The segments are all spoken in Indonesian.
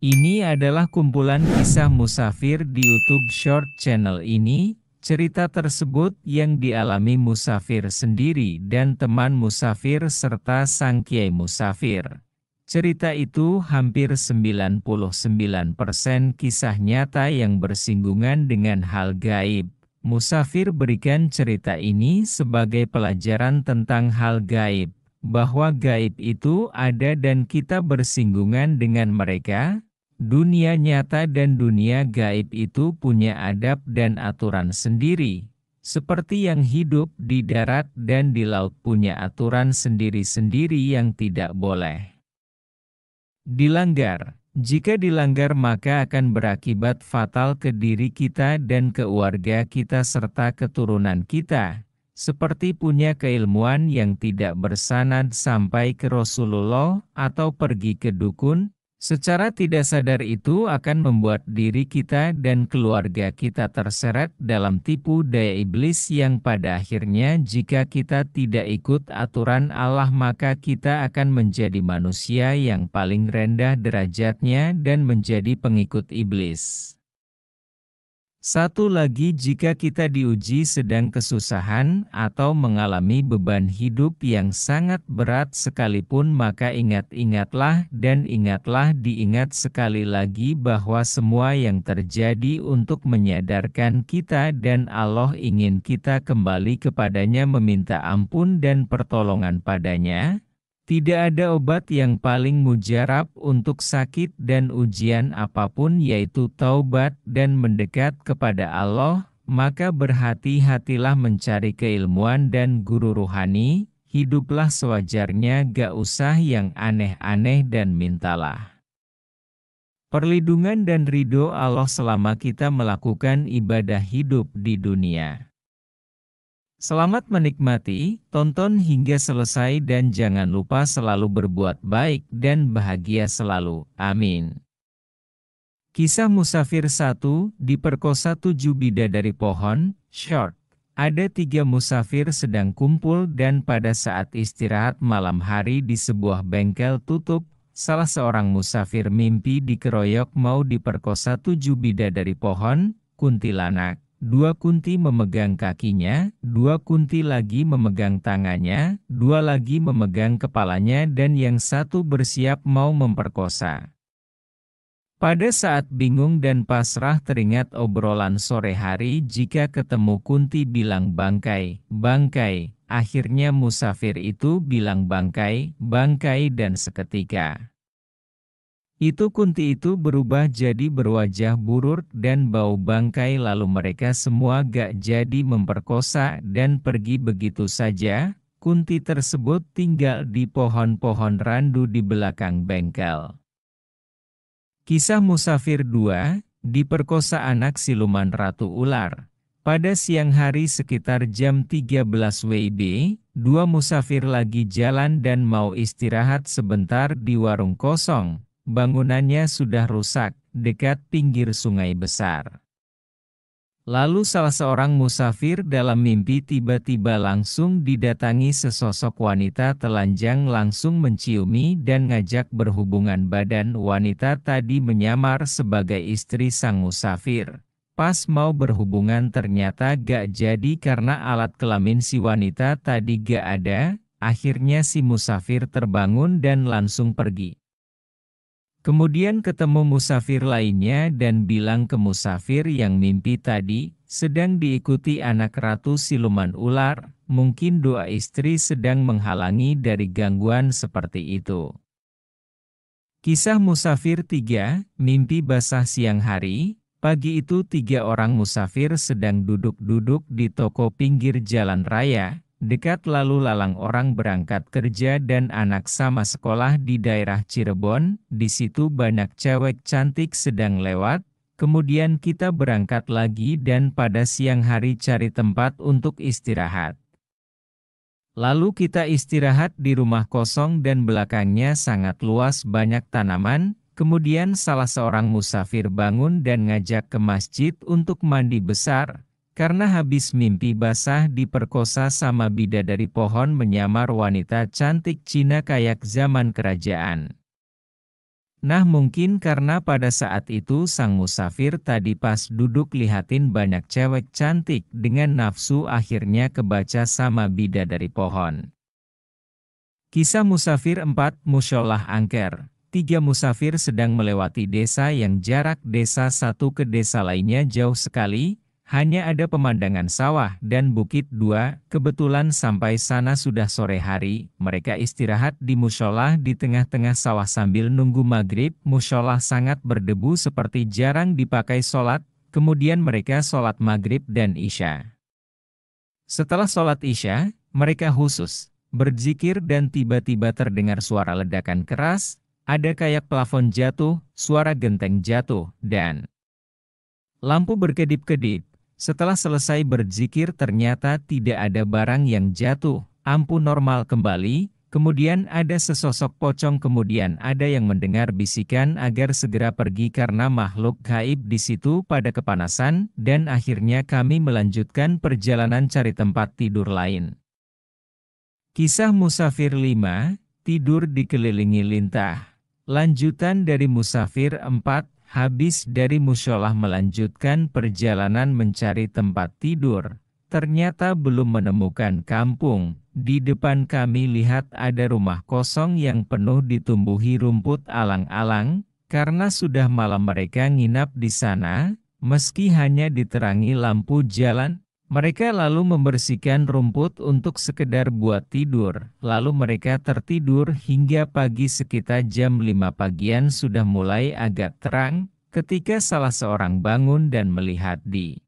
Ini adalah kumpulan kisah musafir di YouTube Short channel ini. Cerita tersebut yang dialami musafir sendiri dan teman musafir serta sang kiai musafir. Cerita itu hampir 99% kisah nyata yang bersinggungan dengan hal gaib. Musafir berikan cerita ini sebagai pelajaran tentang hal gaib, bahwa gaib itu ada dan kita bersinggungan dengan mereka. Dunia nyata dan dunia gaib itu punya adab dan aturan sendiri. Seperti yang hidup di darat dan di laut punya aturan sendiri-sendiri yang tidak boleh dilanggar. Jika dilanggar maka akan berakibat fatal ke diri kita dan ke keluarga kita serta keturunan kita. Seperti punya keilmuan yang tidak bersanad sampai ke Rasulullah atau pergi ke dukun. Secara tidak sadar itu akan membuat diri kita dan keluarga kita terseret dalam tipu daya iblis yang pada akhirnya jika kita tidak ikut aturan Allah maka kita akan menjadi manusia yang paling rendah derajatnya dan menjadi pengikut iblis. Satu lagi jika kita diuji sedang kesusahan atau mengalami beban hidup yang sangat berat sekalipun maka ingat-ingatlah dan ingatlah diingat sekali lagi bahwa semua yang terjadi untuk menyadarkan kita dan Allah ingin kita kembali kepadanya meminta ampun dan pertolongan padanya. Tidak ada obat yang paling mujarab untuk sakit dan ujian apapun yaitu taubat dan mendekat kepada Allah, maka berhati-hatilah mencari keilmuan dan guru ruhani, hiduplah sewajarnya gak usah yang aneh-aneh dan mintalah perlindungan dan ridho Allah selama kita melakukan ibadah hidup di dunia. Selamat menikmati, tonton hingga selesai dan jangan lupa selalu berbuat baik dan bahagia selalu. Amin. Kisah Musafir 1, diperkosa 7 bidadari pohon. Short. Ada 3 musafir sedang kumpul dan pada saat istirahat malam hari di sebuah bengkel tutup, salah seorang musafir mimpi dikeroyok mau diperkosa 7 bidadari pohon, kuntilanak. 2 kunti memegang kakinya, 2 kunti lagi memegang tangannya, 2 lagi memegang kepalanya dan yang satu bersiap mau memperkosa. Pada saat bingung dan pasrah teringat obrolan sore hari jika ketemu kunti bilang bangkai, bangkai. Akhirnya musafir itu bilang bangkai, bangkai dan seketika itu kunti itu berubah jadi berwajah buruk dan bau bangkai lalu mereka semua gak jadi memperkosa dan pergi begitu saja. Kunti tersebut tinggal di pohon-pohon randu di belakang bengkel. Kisah Musafir 2, diperkosa anak siluman ratu ular. Pada siang hari sekitar jam 13 WIB, 2 musafir lagi jalan dan mau istirahat sebentar di warung kosong. Bangunannya sudah rusak, dekat pinggir sungai besar. Lalu salah seorang musafir dalam mimpi tiba-tiba langsung didatangi sesosok wanita telanjang langsung menciumi dan ngajak berhubungan badan. Wanita tadi menyamar sebagai istri sang musafir. Pas mau berhubungan ternyata gak jadi karena alat kelamin si wanita tadi gak ada. Akhirnya si musafir terbangun dan langsung pergi. Kemudian ketemu musafir lainnya dan bilang ke musafir yang mimpi tadi, sedang diikuti anak ratu siluman ular, mungkin doa istri sedang menghalangi dari gangguan seperti itu. Kisah Musafir 3, mimpi basah siang hari. Pagi itu 3 orang musafir sedang duduk-duduk di toko pinggir jalan raya. Dekat lalu lalang orang berangkat kerja dan anak sama sekolah di daerah Cirebon, di situ banyak cewek cantik sedang lewat, kemudian kita berangkat lagi dan pada siang hari cari tempat untuk istirahat. Lalu kita istirahat di rumah kosong dan belakangnya sangat luas banyak tanaman, kemudian salah seorang musafir bangun dan ngajak ke masjid untuk mandi besar. Karena habis mimpi basah diperkosa sama bidadari pohon menyamar wanita cantik Cina kayak zaman kerajaan. Nah mungkin karena pada saat itu sang musafir tadi pas duduk lihatin banyak cewek cantik dengan nafsu akhirnya kebaca sama bidadari pohon. Kisah Musafir 4 Musyolah Angker. 3 musafir sedang melewati desa yang jarak desa satu ke desa lainnya jauh sekali, hanya ada pemandangan sawah dan bukit. 2. Kebetulan sampai sana sudah sore hari, mereka istirahat di musyolah di tengah-tengah sawah sambil nunggu maghrib. Musyolah sangat berdebu seperti jarang dipakai sholat, kemudian mereka sholat maghrib dan isya. Setelah sholat isya, mereka khusus berzikir dan tiba-tiba terdengar suara ledakan keras, ada kayak plafon jatuh, suara genteng jatuh, dan lampu berkedip-kedip. Setelah selesai berzikir ternyata tidak ada barang yang jatuh, lampu normal kembali, kemudian ada sesosok pocong, kemudian ada yang mendengar bisikan agar segera pergi karena makhluk gaib di situ pada kepanasan, dan akhirnya kami melanjutkan perjalanan cari tempat tidur lain. Kisah Musafir 5, tidur dikelilingi lintah. Lanjutan dari Musafir 4, habis dari musyolah melanjutkan perjalanan mencari tempat tidur. Ternyata belum menemukan kampung. Di depan kami lihat ada rumah kosong yang penuh ditumbuhi rumput alang-alang. Karena sudah malam mereka nginap di sana, meski hanya diterangi lampu jalan, mereka lalu membersihkan rumput untuk sekedar buat tidur, lalu mereka tertidur hingga pagi. Sekitar jam 5 pagian sudah mulai agak terang, ketika salah seorang bangun dan melihat di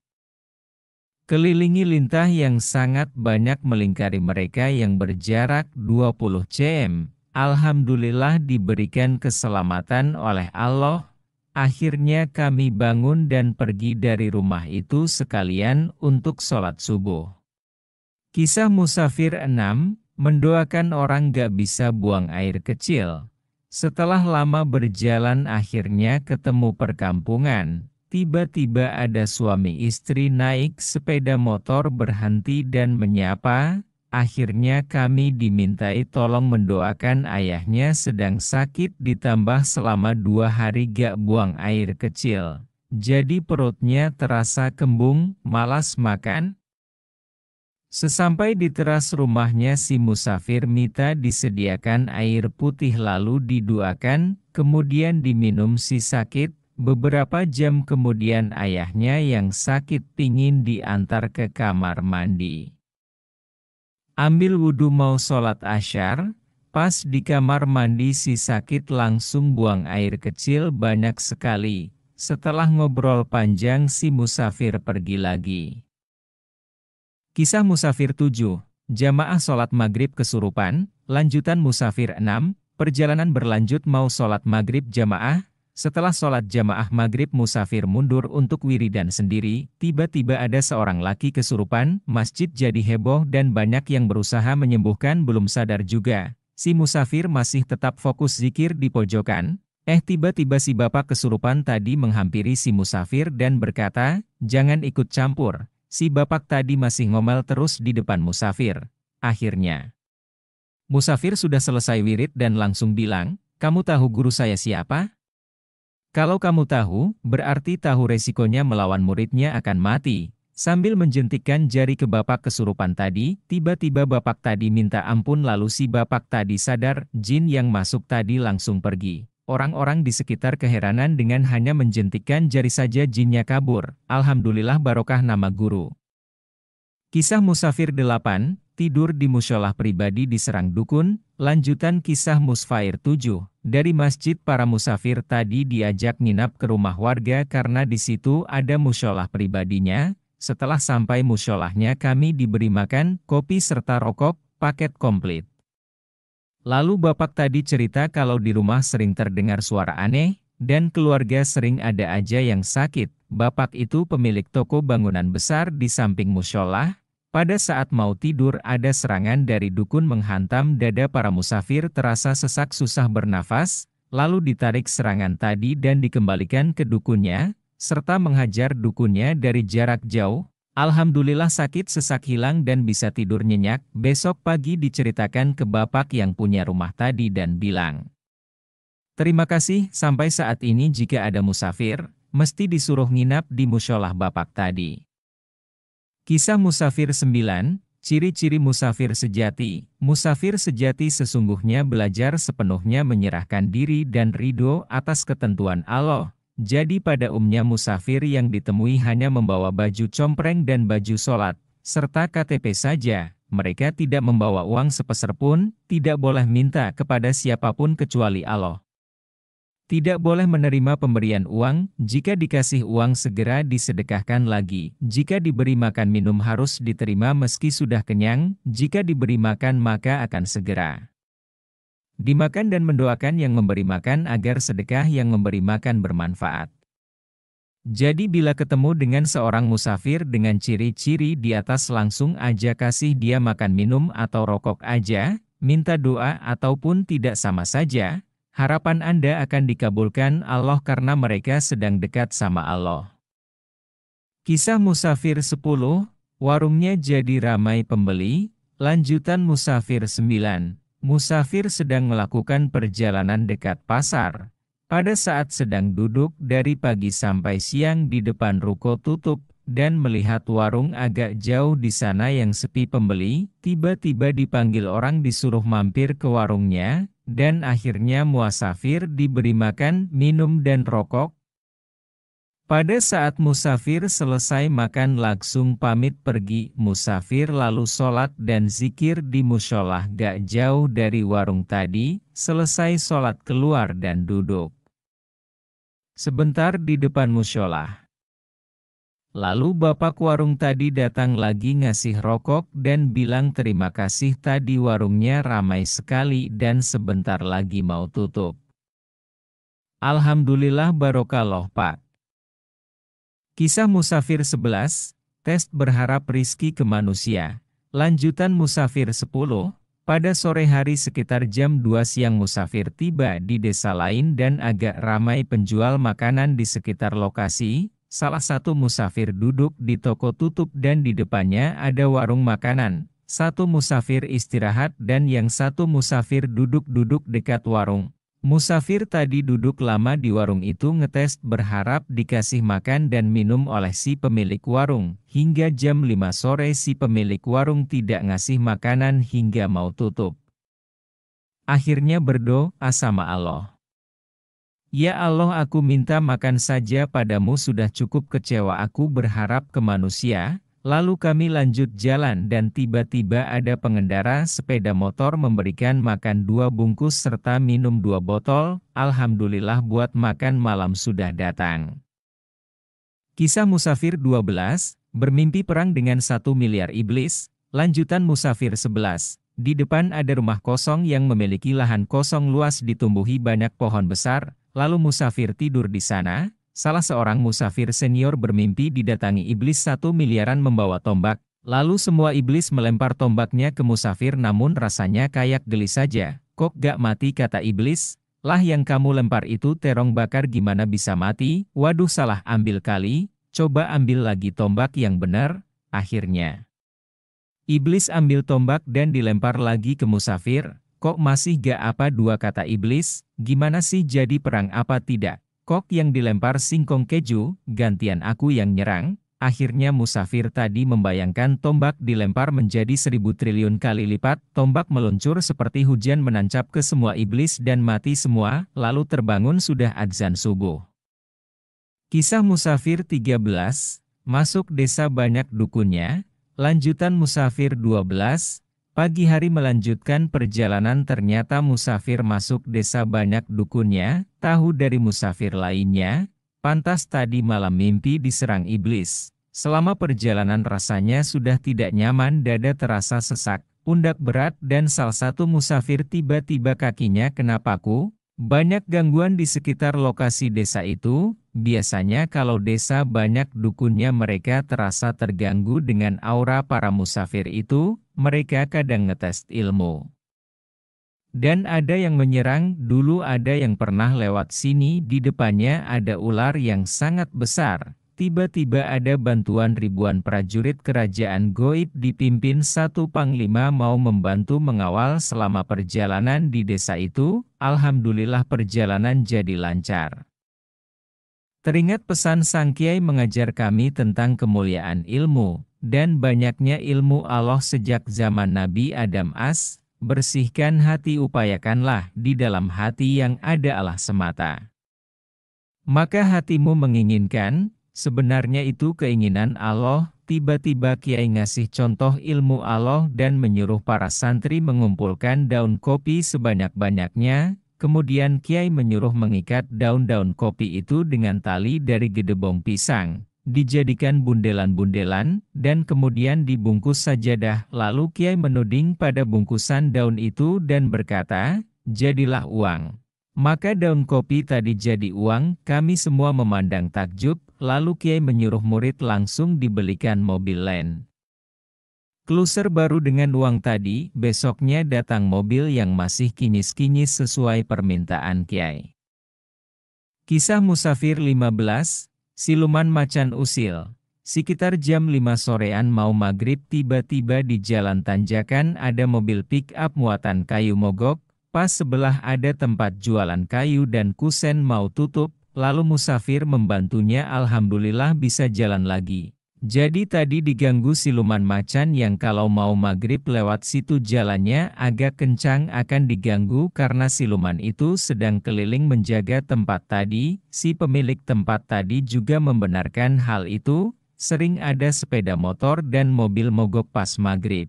kelilingi lintah yang sangat banyak melingkari mereka yang berjarak 20 cm. Alhamdulillah diberikan keselamatan oleh Allah. Akhirnya kami bangun dan pergi dari rumah itu sekalian untuk sholat subuh. Kisah Musafir 6, mendoakan orang gak bisa buang air kecil. Setelah lama berjalan akhirnya ketemu perkampungan. Tiba-tiba ada suami istri naik sepeda motor berhenti dan menyapa. Akhirnya kami dimintai tolong mendoakan ayahnya sedang sakit ditambah selama 2 hari gak buang air kecil. Jadi perutnya terasa kembung, malas makan. Sesampai di teras rumahnya si musafir minta disediakan air putih lalu didoakan, kemudian diminum si sakit. Beberapa jam kemudian ayahnya yang sakit pingin diantar ke kamar mandi. Ambil wudhu mau sholat asyar, pas di kamar mandi si sakit langsung buang air kecil banyak sekali. Setelah ngobrol panjang si musafir pergi lagi. Kisah Musafir 7, jamaah sholat maghrib kesurupan. Lanjutan Musafir 6, perjalanan berlanjut mau sholat maghrib jamaah. Setelah sholat jamaah maghrib musafir mundur untuk wiridan sendiri, tiba-tiba ada seorang laki kesurupan, masjid jadi heboh dan banyak yang berusaha menyembuhkan belum sadar juga. Si musafir masih tetap fokus zikir di pojokan, tiba-tiba si bapak kesurupan tadi menghampiri si musafir dan berkata, "Jangan ikut campur." Si bapak tadi masih ngomel terus di depan musafir. Akhirnya, musafir sudah selesai wirid dan langsung bilang, "Kamu tahu guru saya siapa? Kalau kamu tahu, berarti tahu resikonya melawan muridnya akan mati." Sambil menjentikkan jari ke bapak kesurupan tadi, tiba-tiba bapak tadi minta ampun lalu si bapak tadi sadar, jin yang masuk tadi langsung pergi. Orang-orang di sekitar keheranan dengan hanya menjentikkan jari saja jinnya kabur. Alhamdulillah barokah nama guru. Kisah Musafir 8, tidur di musyolah pribadi diserang dukun. Lanjutan kisah Musafir 7. Dari masjid para musafir tadi diajak nginap ke rumah warga karena di situ ada musyolah pribadinya. Setelah sampai musyolahnya kami diberi makan, kopi serta rokok, paket komplit. Lalu bapak tadi cerita kalau di rumah sering terdengar suara aneh, dan keluarga sering ada aja yang sakit. Bapak itu pemilik toko bangunan besar di samping musyolah. Pada saat mau tidur ada serangan dari dukun menghantam dada para musafir terasa sesak susah bernafas, lalu ditarik serangan tadi dan dikembalikan ke dukunnya, serta menghajar dukunnya dari jarak jauh. Alhamdulillah sakit sesak hilang dan bisa tidur nyenyak. Besok pagi diceritakan ke bapak yang punya rumah tadi dan bilang, Terima kasih, sampai saat ini jika ada musafir, mesti disuruh nginap di musholah Bapak tadi. Kisah Musafir 9, ciri-ciri musafir sejati. Musafir sejati sesungguhnya belajar sepenuhnya menyerahkan diri dan ridho atas ketentuan Allah. Jadi pada umumnya musafir yang ditemui hanya membawa baju compreng dan baju sholat, serta KTP saja. Mereka tidak membawa uang sepeser pun, tidak boleh minta kepada siapapun kecuali Allah. Tidak boleh menerima pemberian uang, jika dikasih uang segera disedekahkan lagi, jika diberi makan minum harus diterima meski sudah kenyang, jika diberi makan maka akan segera dimakan dan mendoakan yang memberi makan agar sedekah yang memberi makan bermanfaat. Jadi bila ketemu dengan seorang musafir dengan ciri-ciri di atas langsung aja kasih dia makan minum atau rokok aja, minta doa ataupun tidak sama saja. Harapan Anda akan dikabulkan Allah karena mereka sedang dekat sama Allah. Kisah Musafir 10, warungnya jadi ramai pembeli. Lanjutan Musafir 9, musafir sedang melakukan perjalanan dekat pasar. Pada saat sedang duduk dari pagi sampai siang di depan ruko tutup, dan melihat warung agak jauh di sana yang sepi pembeli, tiba-tiba dipanggil orang disuruh mampir ke warungnya. Dan akhirnya musafir diberi makan, minum dan rokok. Pada saat musafir selesai makan langsung pamit pergi. Musafir lalu sholat dan zikir di musholah gak jauh dari warung tadi. Selesai sholat keluar dan duduk sebentar di depan musholah. Lalu bapak warung tadi datang lagi ngasih rokok dan bilang terima kasih tadi warungnya ramai sekali dan sebentar lagi mau tutup. Alhamdulillah barokallah Pak. Kisah Musafir 11, tes berharap rizki ke manusia. Lanjutan Musafir 10, pada sore hari sekitar jam 2 siang musafir tiba di desa lain dan agak ramai penjual makanan di sekitar lokasi. Salah satu musafir duduk di toko tutup dan di depannya ada warung makanan. Satu musafir istirahat dan yang satu musafir duduk-duduk dekat warung. Musafir tadi duduk lama di warung itu ngetes berharap dikasih makan dan minum oleh si pemilik warung. Hingga jam 5 sore si pemilik warung tidak ngasih makanan hingga mau tutup. Akhirnya berdoa sama Allah. Ya Allah, aku minta makan saja padamu, sudah cukup kecewa aku berharap ke manusia. Lalu kami lanjut jalan dan tiba-tiba ada pengendara sepeda motor memberikan makan 2 bungkus serta minum 2 botol. Alhamdulillah buat makan malam sudah datang. Kisah Musafir 12, bermimpi perang dengan 1 miliar iblis. Lanjutan Musafir 11. Di depan ada rumah kosong yang memiliki lahan kosong luas ditumbuhi banyak pohon besar. Lalu musafir tidur di sana. Salah seorang musafir senior bermimpi didatangi iblis 1 miliaran membawa tombak. Lalu semua iblis melempar tombaknya ke musafir namun rasanya kayak geli saja. Kok gak mati, kata iblis. Lah yang kamu lempar itu terong bakar, gimana bisa mati? Waduh, salah ambil kali. Coba ambil lagi tombak yang benar. Akhirnya iblis ambil tombak dan dilempar lagi ke musafir. Kok masih gak apa-apa, kata iblis. Gimana sih, jadi perang apa tidak? Kok yang dilempar singkong keju, gantian aku yang nyerang. Akhirnya musafir tadi membayangkan tombak dilempar menjadi 1000 triliun kali lipat. Tombak meluncur seperti hujan menancap ke semua iblis dan mati semua. Lalu terbangun sudah adzan subuh. Kisah Musafir 13, masuk desa banyak dukunnya. Lanjutan Musafir 12, pagi hari melanjutkan perjalanan ternyata musafir masuk desa banyak dukunnya. Tahu dari musafir lainnya, pantas tadi malam mimpi diserang iblis. Selama perjalanan rasanya sudah tidak nyaman, dada terasa sesak, pundak berat dan salah satu musafir tiba-tiba kakinya kena paku. Banyak gangguan di sekitar lokasi desa itu. Biasanya kalau desa banyak dukunnya mereka terasa terganggu dengan aura para musafir itu. Mereka kadang ngetes ilmu. Dan ada yang menyerang. Dulu ada yang pernah lewat sini, di depannya ada ular yang sangat besar. tiba-tiba ada bantuan ribuan prajurit kerajaan goib dipimpin satu panglima mau membantu mengawal selama perjalanan di desa itu. Alhamdulillah perjalanan jadi lancar. Teringat pesan Sang Kiai mengajar kami tentang kemuliaan ilmu, dan banyaknya ilmu Allah sejak zaman Nabi Adam bersihkan hati upayakanlah di dalam hati yang ada Allah semata. Maka hatimu menginginkan, sebenarnya itu keinginan Allah. Tiba-tiba Kiai ngasih contoh ilmu Allah dan menyuruh para santri mengumpulkan daun kopi sebanyak-banyaknya. Kemudian Kiai menyuruh mengikat daun-daun kopi itu dengan tali dari gedebong pisang, dijadikan bundelan-bundelan, dan kemudian dibungkus sajadah. Lalu Kiai menuding pada bungkusan daun itu dan berkata, "Jadilah uang." Maka daun kopi tadi jadi uang. Kami semua memandang takjub, lalu Kiai menyuruh murid langsung dibelikan mobil Land Cruiser baru dengan uang tadi. Besoknya datang mobil yang masih kinyis-kinyis sesuai permintaan Kiai. Kisah Musafir 15, Siluman Macan Usil. Sekitar jam 5 sorean mau maghrib, tiba-tiba di jalan tanjakan ada mobil pick-up muatan kayu mogok. Pas sebelah ada tempat jualan kayu dan kusen mau tutup, lalu musafir membantunya. Alhamdulillah bisa jalan lagi. Jadi tadi diganggu siluman macan yang kalau mau maghrib lewat situ jalannya agak kencang, akan diganggu karena siluman itu sedang keliling menjaga tempat tadi. Si pemilik tempat tadi juga membenarkan hal itu, sering ada sepeda motor dan mobil mogok pas maghrib.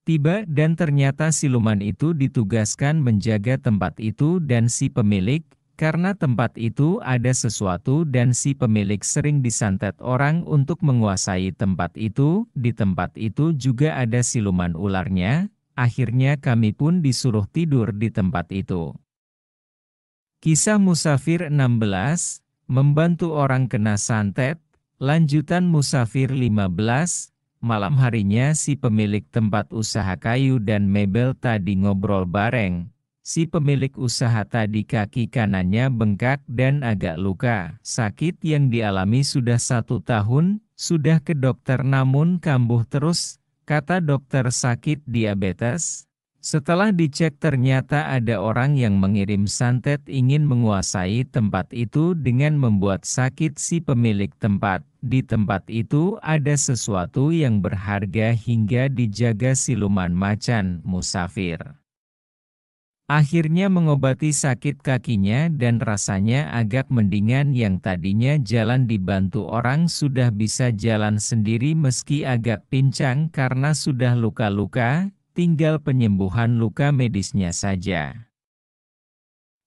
Tiba dan ternyata siluman itu ditugaskan menjaga tempat itu dan si pemilik, karena tempat itu ada sesuatu dan si pemilik sering disantet orang untuk menguasai tempat itu. Di tempat itu juga ada siluman ularnya, akhirnya kami pun disuruh tidur di tempat itu. Kisah Musafir 16, membantu orang kena santet. Lanjutan Musafir 15. Malam harinya si pemilik tempat usaha kayu dan mebel tadi ngobrol bareng. Si pemilik usaha tadi kaki kanannya bengkak dan agak luka. Sakit yang dialami sudah 1 tahun, sudah ke dokter namun kambuh terus. Kata dokter sakit diabetes. Setelah dicek ternyata ada orang yang mengirim santet ingin menguasai tempat itu dengan membuat sakit si pemilik tempat. Di tempat itu ada sesuatu yang berharga hingga dijaga siluman macan musafir. Akhirnya mengobati sakit kakinya dan rasanya agak mendingan. Yang tadinya jalan dibantu orang sudah bisa jalan sendiri meski agak pincang karena sudah luka-luka, tinggal penyembuhan luka medisnya saja.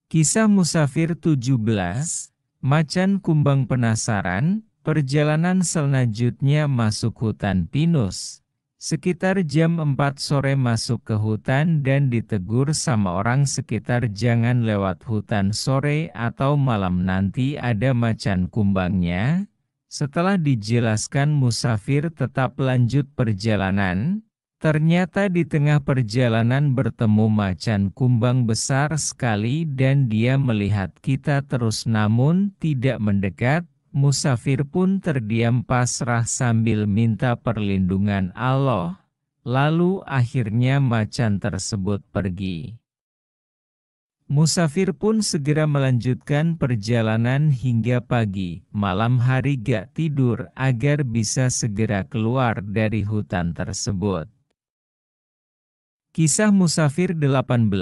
Kisah Musafir 17, Macan Kumbang Penasaran. Perjalanan selanjutnya masuk hutan pinus. Sekitar jam 4 sore masuk ke hutan dan ditegur sama orang sekitar jangan lewat hutan sore atau malam nanti ada macan kumbangnya. Setelah dijelaskan musafir tetap lanjut perjalanan. Ternyata di tengah perjalanan bertemu macan kumbang besar sekali dan dia melihat kita terus namun tidak mendekat. Musafir pun terdiam pasrah sambil minta perlindungan Allah. Lalu akhirnya macan tersebut pergi. Musafir pun segera melanjutkan perjalanan hingga pagi. Malam hari gak tidur agar bisa segera keluar dari hutan tersebut. Kisah Musafir 18,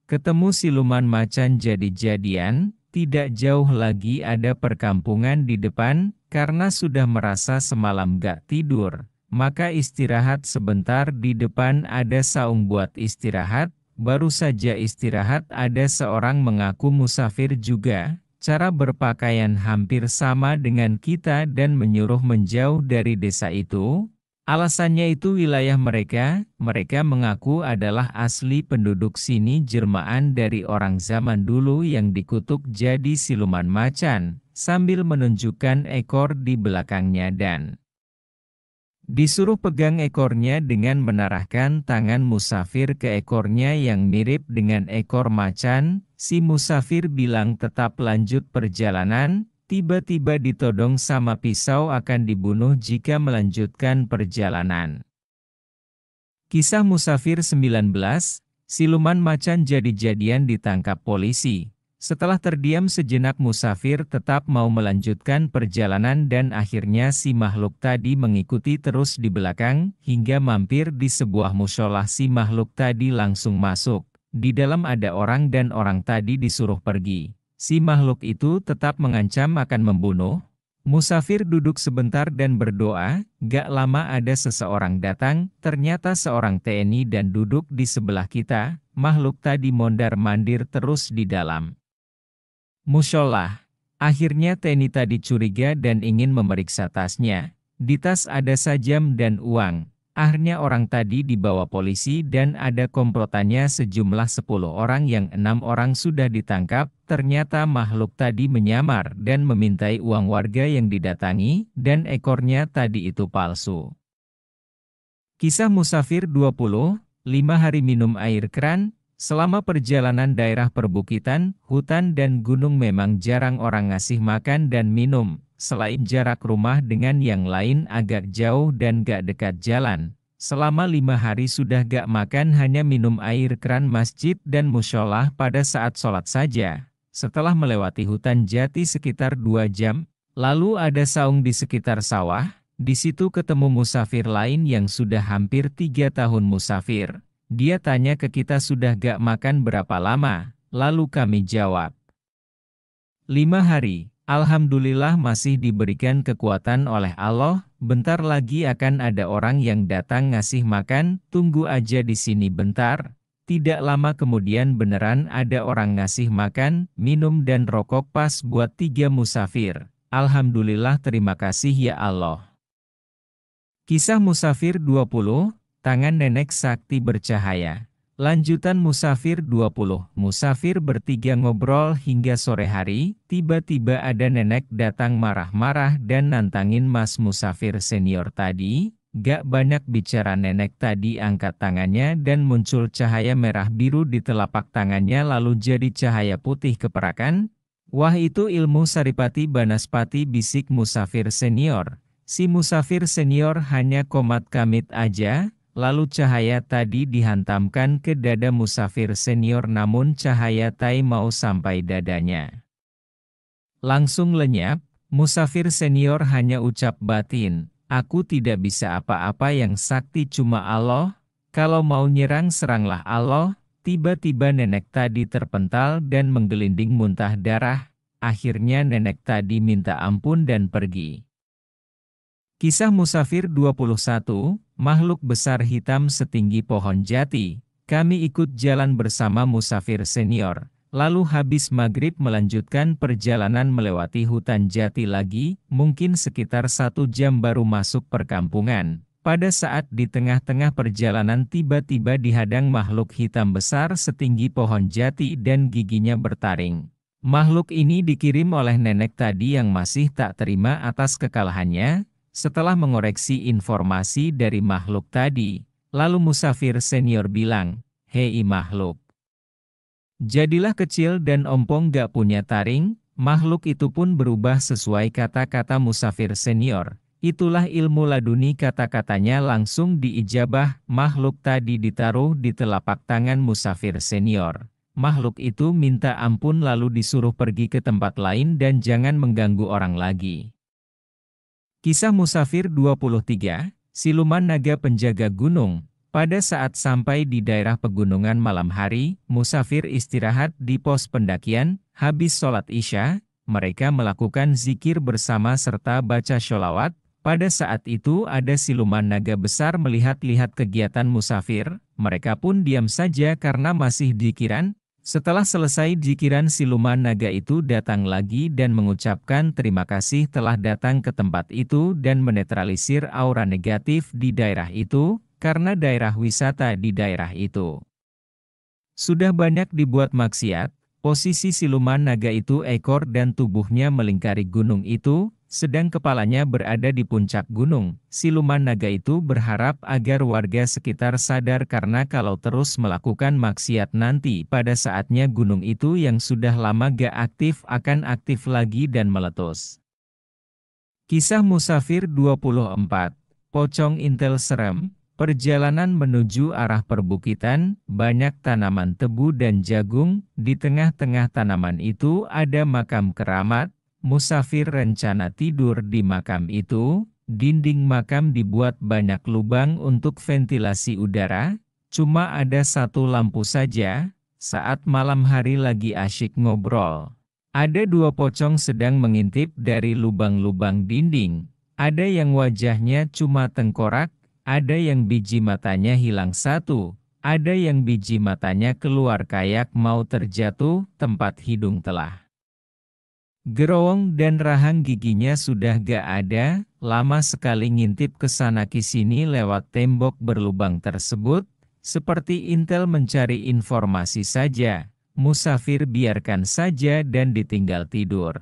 ketemu siluman macan jadi-jadian. Tidak jauh lagi ada perkampungan di depan. Karena sudah merasa semalam gak tidur, maka istirahat sebentar. Di depan ada saung buat istirahat. Baru saja istirahat ada seorang mengaku musafir juga. Cara berpakaian hampir sama dengan kita dan menyuruh menjauh dari desa itu. Alasannya itu wilayah mereka mengaku adalah asli penduduk sini, jelmaan dari orang zaman dulu yang dikutuk jadi siluman macan, sambil menunjukkan ekor di belakangnya dan disuruh pegang ekornya dengan menarahkan tangan musafir ke ekornya yang mirip dengan ekor macan. Si musafir bilang tetap lanjut perjalanan, tiba-tiba ditodong sama pisau akan dibunuh jika melanjutkan perjalanan. Kisah musafir 19, siluman macan jadi-jadian ditangkap polisi. Setelah terdiam sejenak musafir tetap mau melanjutkan perjalanan dan akhirnya si makhluk tadi mengikuti terus di belakang, hingga mampir di sebuah mushola. Si makhluk tadi langsung masuk. Di dalam ada orang dan orang tadi disuruh pergi. Si makhluk itu tetap mengancam akan membunuh. Musafir duduk sebentar dan berdoa, gak lama ada seseorang datang, ternyata seorang TNI dan duduk di sebelah kita. Makhluk tadi mondar-mandir terus di dalam mushola. Akhirnya TNI tadi curiga dan ingin memeriksa tasnya. Di tas ada sajam dan uang. Akhirnya orang tadi dibawa polisi dan ada komplotannya sejumlah 10 orang yang 6 orang sudah ditangkap. Ternyata makhluk tadi menyamar dan memintai uang warga yang didatangi dan ekornya tadi itu palsu. Kisah musafir 20, 5 hari minum air keran. Selama perjalanan daerah perbukitan, hutan dan gunung memang jarang orang ngasih makan dan minum. Selain jarak rumah dengan yang lain agak jauh dan gak dekat jalan. Selama 5 hari sudah gak makan, hanya minum air keran masjid dan mushola pada saat sholat saja. Setelah melewati hutan jati sekitar 2 jam, lalu ada saung di sekitar sawah. Di situ ketemu musafir lain yang sudah hampir 3 tahun musafir. Dia tanya ke kita sudah gak makan berapa lama, lalu kami jawab, 5 hari. Alhamdulillah masih diberikan kekuatan oleh Allah, bentar lagi akan ada orang yang datang ngasih makan, tunggu aja di sini bentar. Tidak lama kemudian beneran ada orang ngasih makan, minum dan rokok pas buat 3 musafir. Alhamdulillah, terima kasih ya Allah. Kisah musafir 20, tangan nenek sakti bercahaya. Lanjutan musafir 20, musafir bertiga ngobrol hingga sore hari, tiba-tiba ada nenek datang marah-marah dan nantangin mas musafir senior tadi. Gak banyak bicara, nenek tadi angkat tangannya dan muncul cahaya merah biru di telapak tangannya lalu jadi cahaya putih keperakan. Wah, itu ilmu Saripati Banaspati, bisik musafir senior. Si musafir senior hanya komat kamit aja. Lalu cahaya tadi dihantamkan ke dada musafir senior, namun cahaya tai mau sampai dadanya. Langsung lenyap. Musafir senior hanya ucap batin, aku tidak bisa apa-apa, yang sakti cuma Allah, kalau mau nyerang seranglah Allah. Tiba-tiba nenek tadi terpental dan menggelinding muntah darah. Akhirnya nenek tadi minta ampun dan pergi. Kisah musafir 21, makhluk besar hitam setinggi pohon jati. Kami ikut jalan bersama musafir senior. Lalu habis maghrib melanjutkan perjalanan melewati hutan jati lagi, mungkin sekitar 1 jam baru masuk perkampungan. Pada saat di tengah-tengah perjalanan tiba-tiba dihadang makhluk hitam besar setinggi pohon jati dan giginya bertaring. Makhluk ini dikirim oleh nenek tadi yang masih tak terima atas kekalahannya. Setelah mengoreksi informasi dari makhluk tadi, lalu musafir senior bilang, hei makhluk, jadilah kecil dan ompong gak punya taring. Makhluk itu pun berubah sesuai kata-kata musafir senior. Itulah ilmu laduni, kata-katanya langsung diijabah. Makhluk tadi ditaruh di telapak tangan musafir senior. Makhluk itu minta ampun lalu disuruh pergi ke tempat lain dan jangan mengganggu orang lagi. Kisah musafir 23, siluman naga penjaga gunung. Pada saat sampai di daerah pegunungan malam hari, musafir istirahat di pos pendakian. Habis sholat isya, mereka melakukan zikir bersama serta baca sholawat. Pada saat itu ada siluman naga besar melihat-lihat kegiatan musafir. Mereka pun diam saja karena masih dzikiran. Setelah selesai dzikiran, siluman naga itu datang lagi dan mengucapkan terima kasih telah datang ke tempat itu dan menetralisir aura negatif di daerah itu, karena daerah wisata di daerah itu sudah banyak dibuat maksiat. Posisi siluman naga itu ekor dan tubuhnya melingkari gunung itu. sedang kepalanya berada di puncak gunung. Siluman naga itu berharap agar warga sekitar sadar karena kalau terus melakukan maksiat nanti pada saatnya gunung itu yang sudah lama gak aktif akan aktif lagi dan meletus. Kisah Musafir 24, Pocong Intel Serem. Perjalanan menuju arah perbukitan, banyak tanaman tebu dan jagung. Di tengah-tengah tanaman itu ada makam keramat. Musafir rencana tidur di makam itu. Dinding makam dibuat banyak lubang untuk ventilasi udara. Cuma ada satu lampu saja. Saat malam hari lagi asyik ngobrol, ada dua pocong sedang mengintip dari lubang-lubang dinding. Ada yang wajahnya cuma tengkorak, ada yang biji matanya hilang satu, ada yang biji matanya keluar kayak mau terjatuh, tempat hidung telah gerowong dan rahang giginya sudah gak ada, lama sekali ngintip ke sana sini lewat tembok berlubang tersebut, seperti intel mencari informasi saja. Musafir biarkan saja dan ditinggal tidur.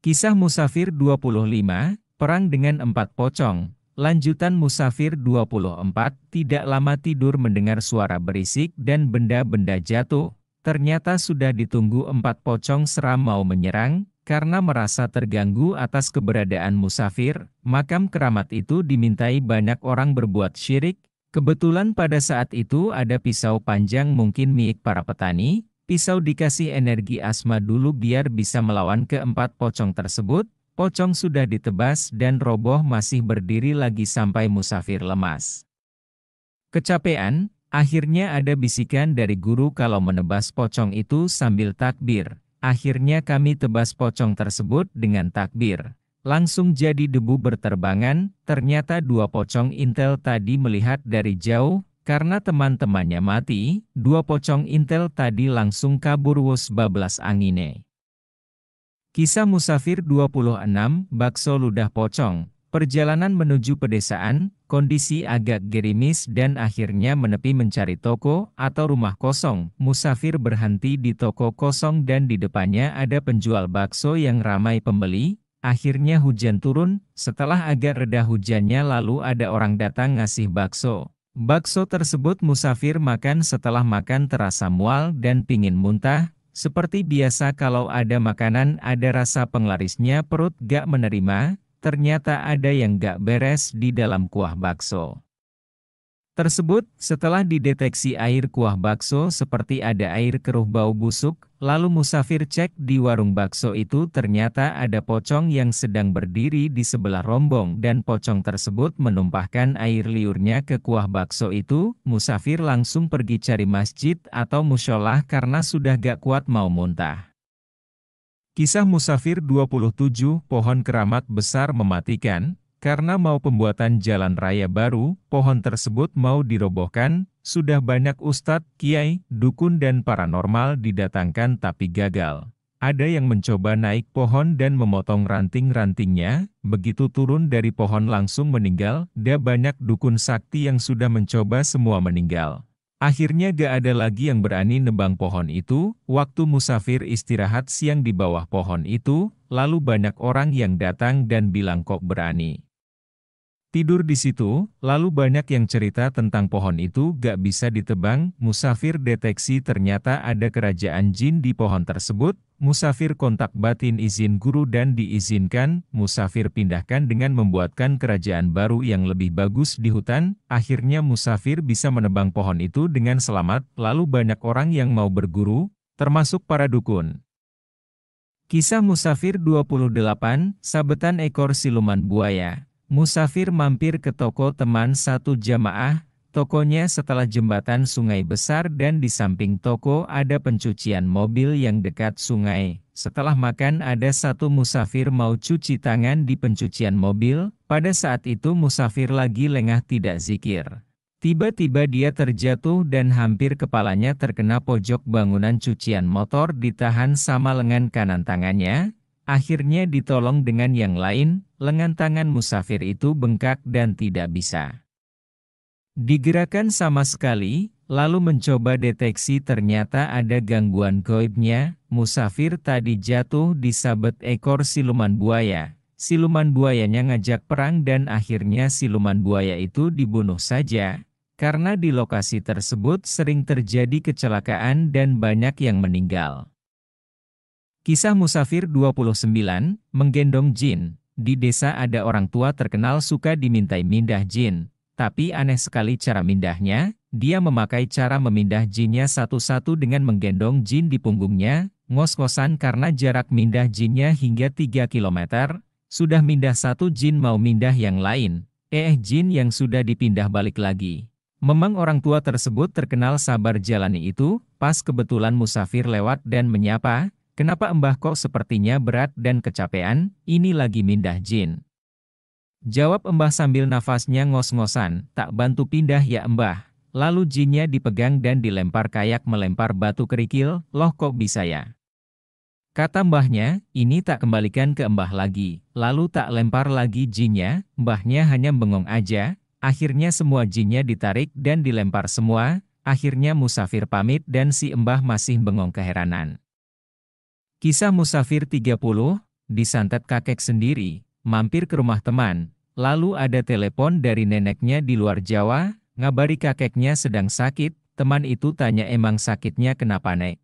Kisah Musafir 25, Perang dengan 4 Pocong. Lanjutan Musafir 24, tidak lama tidur mendengar suara berisik dan benda-benda jatuh. Ternyata sudah ditunggu 4 pocong seram mau menyerang. Karena merasa terganggu atas keberadaan Musafir, makam keramat itu dimintai banyak orang berbuat syirik. Kebetulan pada saat itu ada pisau panjang mungkin milik para petani. Pisau dikasih energi asma dulu biar bisa melawan keempat pocong tersebut. Pocong sudah ditebas dan roboh masih berdiri lagi sampai Musafir lemas. Kecapean, akhirnya ada bisikan dari guru kalau menebas pocong itu sambil takbir. Akhirnya kami tebas pocong tersebut dengan takbir. Langsung jadi debu berterbangan. Ternyata dua pocong intel tadi melihat dari jauh. Karena teman-temannya mati, dua pocong intel tadi langsung kabur wus bablas angine. Kisah Musafir 26, Bakso Ludah Pocong. Perjalanan menuju pedesaan, kondisi agak gerimis dan akhirnya menepi mencari toko atau rumah kosong. Musafir berhenti di toko kosong dan di depannya ada penjual bakso yang ramai pembeli. Akhirnya hujan turun, setelah agak reda hujannya lalu ada orang datang ngasih bakso. Bakso tersebut Musafir makan, setelah makan terasa mual dan pingin muntah. Seperti biasa kalau ada makanan ada rasa penglarisnya perut gak menerima, ternyata ada yang gak beres di dalam kuah bakso tersebut. Setelah dideteksi air kuah bakso seperti ada air keruh bau busuk, lalu Musafir cek di warung bakso itu ternyata ada pocong yang sedang berdiri di sebelah rombong dan pocong tersebut menumpahkan air liurnya ke kuah bakso itu. Musafir langsung pergi cari masjid atau musholah karena sudah gak kuat mau muntah. Kisah Musafir 27, Pohon keramat besar mematikan. Karena mau pembuatan jalan raya baru, pohon tersebut mau dirobohkan. Sudah banyak ustadz, kiai, dukun dan paranormal didatangkan tapi gagal. Ada yang mencoba naik pohon dan memotong ranting-rantingnya, begitu turun dari pohon langsung meninggal. Dia banyak dukun sakti yang sudah mencoba semua meninggal. Akhirnya gak ada lagi yang berani nebang pohon itu. Waktu Musafir istirahat siang di bawah pohon itu, lalu banyak orang yang datang dan bilang kok berani tidur di situ, lalu banyak yang cerita tentang pohon itu gak bisa ditebang. Musafir deteksi ternyata ada kerajaan jin di pohon tersebut. Musafir kontak batin izin guru dan diizinkan. Musafir pindahkan dengan membuatkan kerajaan baru yang lebih bagus di hutan. Akhirnya Musafir bisa menebang pohon itu dengan selamat. Lalu banyak orang yang mau berguru, termasuk para dukun. Kisah Musafir 28, Sabetan Ekor Siluman Buaya. Musafir mampir ke toko teman satu jamaah. Tokonya setelah jembatan sungai besar dan di samping toko ada pencucian mobil yang dekat sungai. Setelah makan ada satu musafir mau cuci tangan di pencucian mobil. Pada saat itu Musafir lagi lengah tidak zikir. Tiba-tiba dia terjatuh dan hampir kepalanya terkena pojok bangunan cucian motor, ditahan sama lengan kanan tangannya. Akhirnya ditolong dengan yang lain, lengan tangan Musafir itu bengkak dan tidak bisa Digerakkan sama sekali, lalu mencoba deteksi ternyata ada gangguan gaibnya, musafir tadi jatuh disabet ekor siluman buaya. Siluman buayanya ngajak perang dan akhirnya siluman buaya itu dibunuh saja. Karena di lokasi tersebut sering terjadi kecelakaan dan banyak yang meninggal. Kisah Musafir 29, Menggendong Jin. Di desa ada orang tua terkenal suka dimintai mindah jin. Tapi aneh sekali cara mindahnya, dia memakai cara memindah jinnya satu-satu dengan menggendong jin di punggungnya, ngos-ngosan karena jarak mindah jinnya hingga 3 kilometer. Sudah mindah satu jin mau mindah yang lain, jin yang sudah dipindah balik lagi. Memang orang tua tersebut terkenal sabar jalani itu, pas kebetulan musafir lewat dan menyapa, "Kenapa Mbah kok sepertinya berat dan kecapean, ini lagi mindah jin." Jawab Mbah sambil nafasnya ngos-ngosan, "Tak bantu pindah ya Mbah." Lalu jinnya dipegang dan dilempar kayak melempar batu kerikil, "Loh kok bisa ya?" Kata mbahnya, "Ini tak kembalikan ke Mbah lagi." Lalu tak lempar lagi jinnya, mbahnya hanya bengong aja. Akhirnya semua jinnya ditarik dan dilempar semua. Akhirnya musafir pamit dan si Mbah masih bengong keheranan. Kisah Musafir 30, disantet kakek sendiri, mampir ke rumah teman. Lalu ada telepon dari neneknya di luar Jawa, ngabari kakeknya sedang sakit. Teman itu tanya, "Emang sakitnya kenapa Nek?"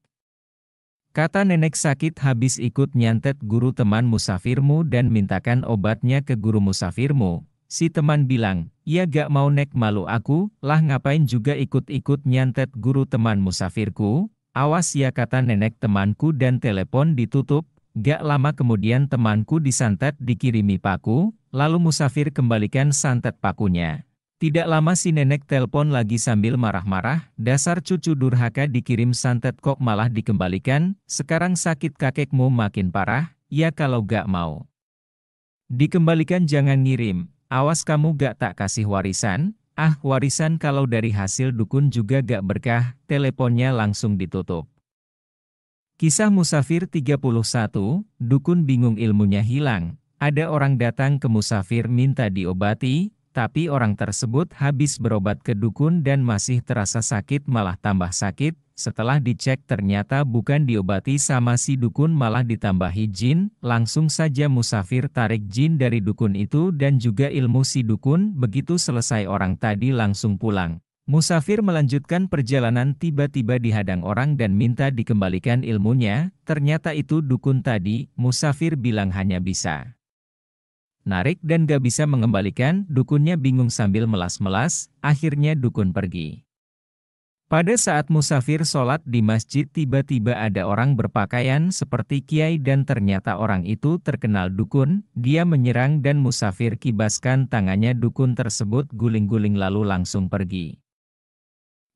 Kata nenek, "Sakit habis ikut nyantet guru teman musafirmu dan mintakan obatnya ke guru musafirmu." Si teman bilang, "Ya gak mau Nek, malu aku, lah ngapain juga ikut-ikut nyantet guru teman musafirku." "Awas ya," kata nenek temanku dan telepon ditutup. Gak lama kemudian temanku disantet dikirimi paku, lalu musafir kembalikan santet pakunya. Tidak lama si nenek telpon lagi sambil marah-marah, "Dasar cucu durhaka, dikirim santet kok malah dikembalikan, sekarang sakit kakekmu makin parah, ya kalau gak mau dikembalikan jangan ngirim, awas kamu gak tak kasih warisan." "Ah, warisan kalau dari hasil dukun juga gak berkah." Teleponnya langsung ditutup. Kisah Musafir 31, dukun bingung ilmunya hilang. Ada orang datang ke musafir minta diobati, tapi orang tersebut habis berobat ke dukun dan masih terasa sakit malah tambah sakit. Setelah dicek ternyata bukan diobati sama si dukun malah ditambahi jin. Langsung saja musafir tarik jin dari dukun itu dan juga ilmu si dukun. Begitu selesai orang tadi langsung pulang. Musafir melanjutkan perjalanan, tiba-tiba dihadang orang dan minta dikembalikan ilmunya. Ternyata itu dukun tadi. Musafir bilang hanya bisa narik dan gak bisa mengembalikan. Dukunnya bingung sambil melas-melas. Akhirnya dukun pergi. Pada saat musafir sholat di masjid, tiba-tiba ada orang berpakaian seperti kiai dan ternyata orang itu terkenal dukun. Dia menyerang dan musafir kibaskan tangannya, dukun tersebut guling-guling lalu langsung pergi.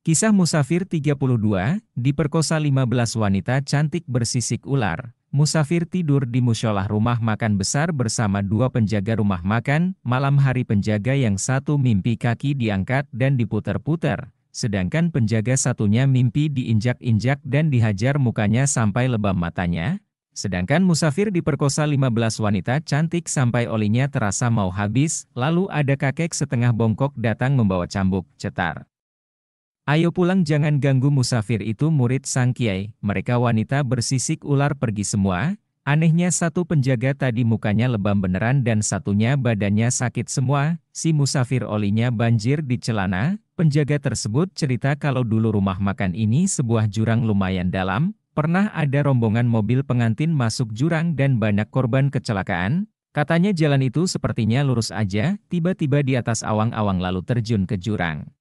Kisah Musafir 32, diperkosa 15 wanita cantik bersisik ular. Musafir tidur di musyolah rumah makan besar bersama dua penjaga rumah makan. Malam hari penjaga yang satu mimpi kaki diangkat dan diputar-putar, sedangkan penjaga satunya mimpi diinjak-injak dan dihajar mukanya sampai lebam matanya. Sedangkan musafir diperkosa 15 wanita cantik sampai olinya terasa mau habis. Lalu ada kakek setengah bongkok datang membawa cambuk, cetar, "Ayo pulang, jangan ganggu musafir." Itu murid sang kiai. Mereka wanita bersisik ular pergi semua. Anehnya satu penjaga tadi mukanya lebam beneran dan satunya badannya sakit semua. Si musafir olinya banjir di celana. Penjaga tersebut cerita kalau dulu rumah makan ini sebuah jurang lumayan dalam. Pernah ada rombongan mobil pengantin masuk jurang dan banyak korban kecelakaan. Katanya jalan itu sepertinya lurus aja, tiba-tiba di atas awang-awang lalu terjun ke jurang.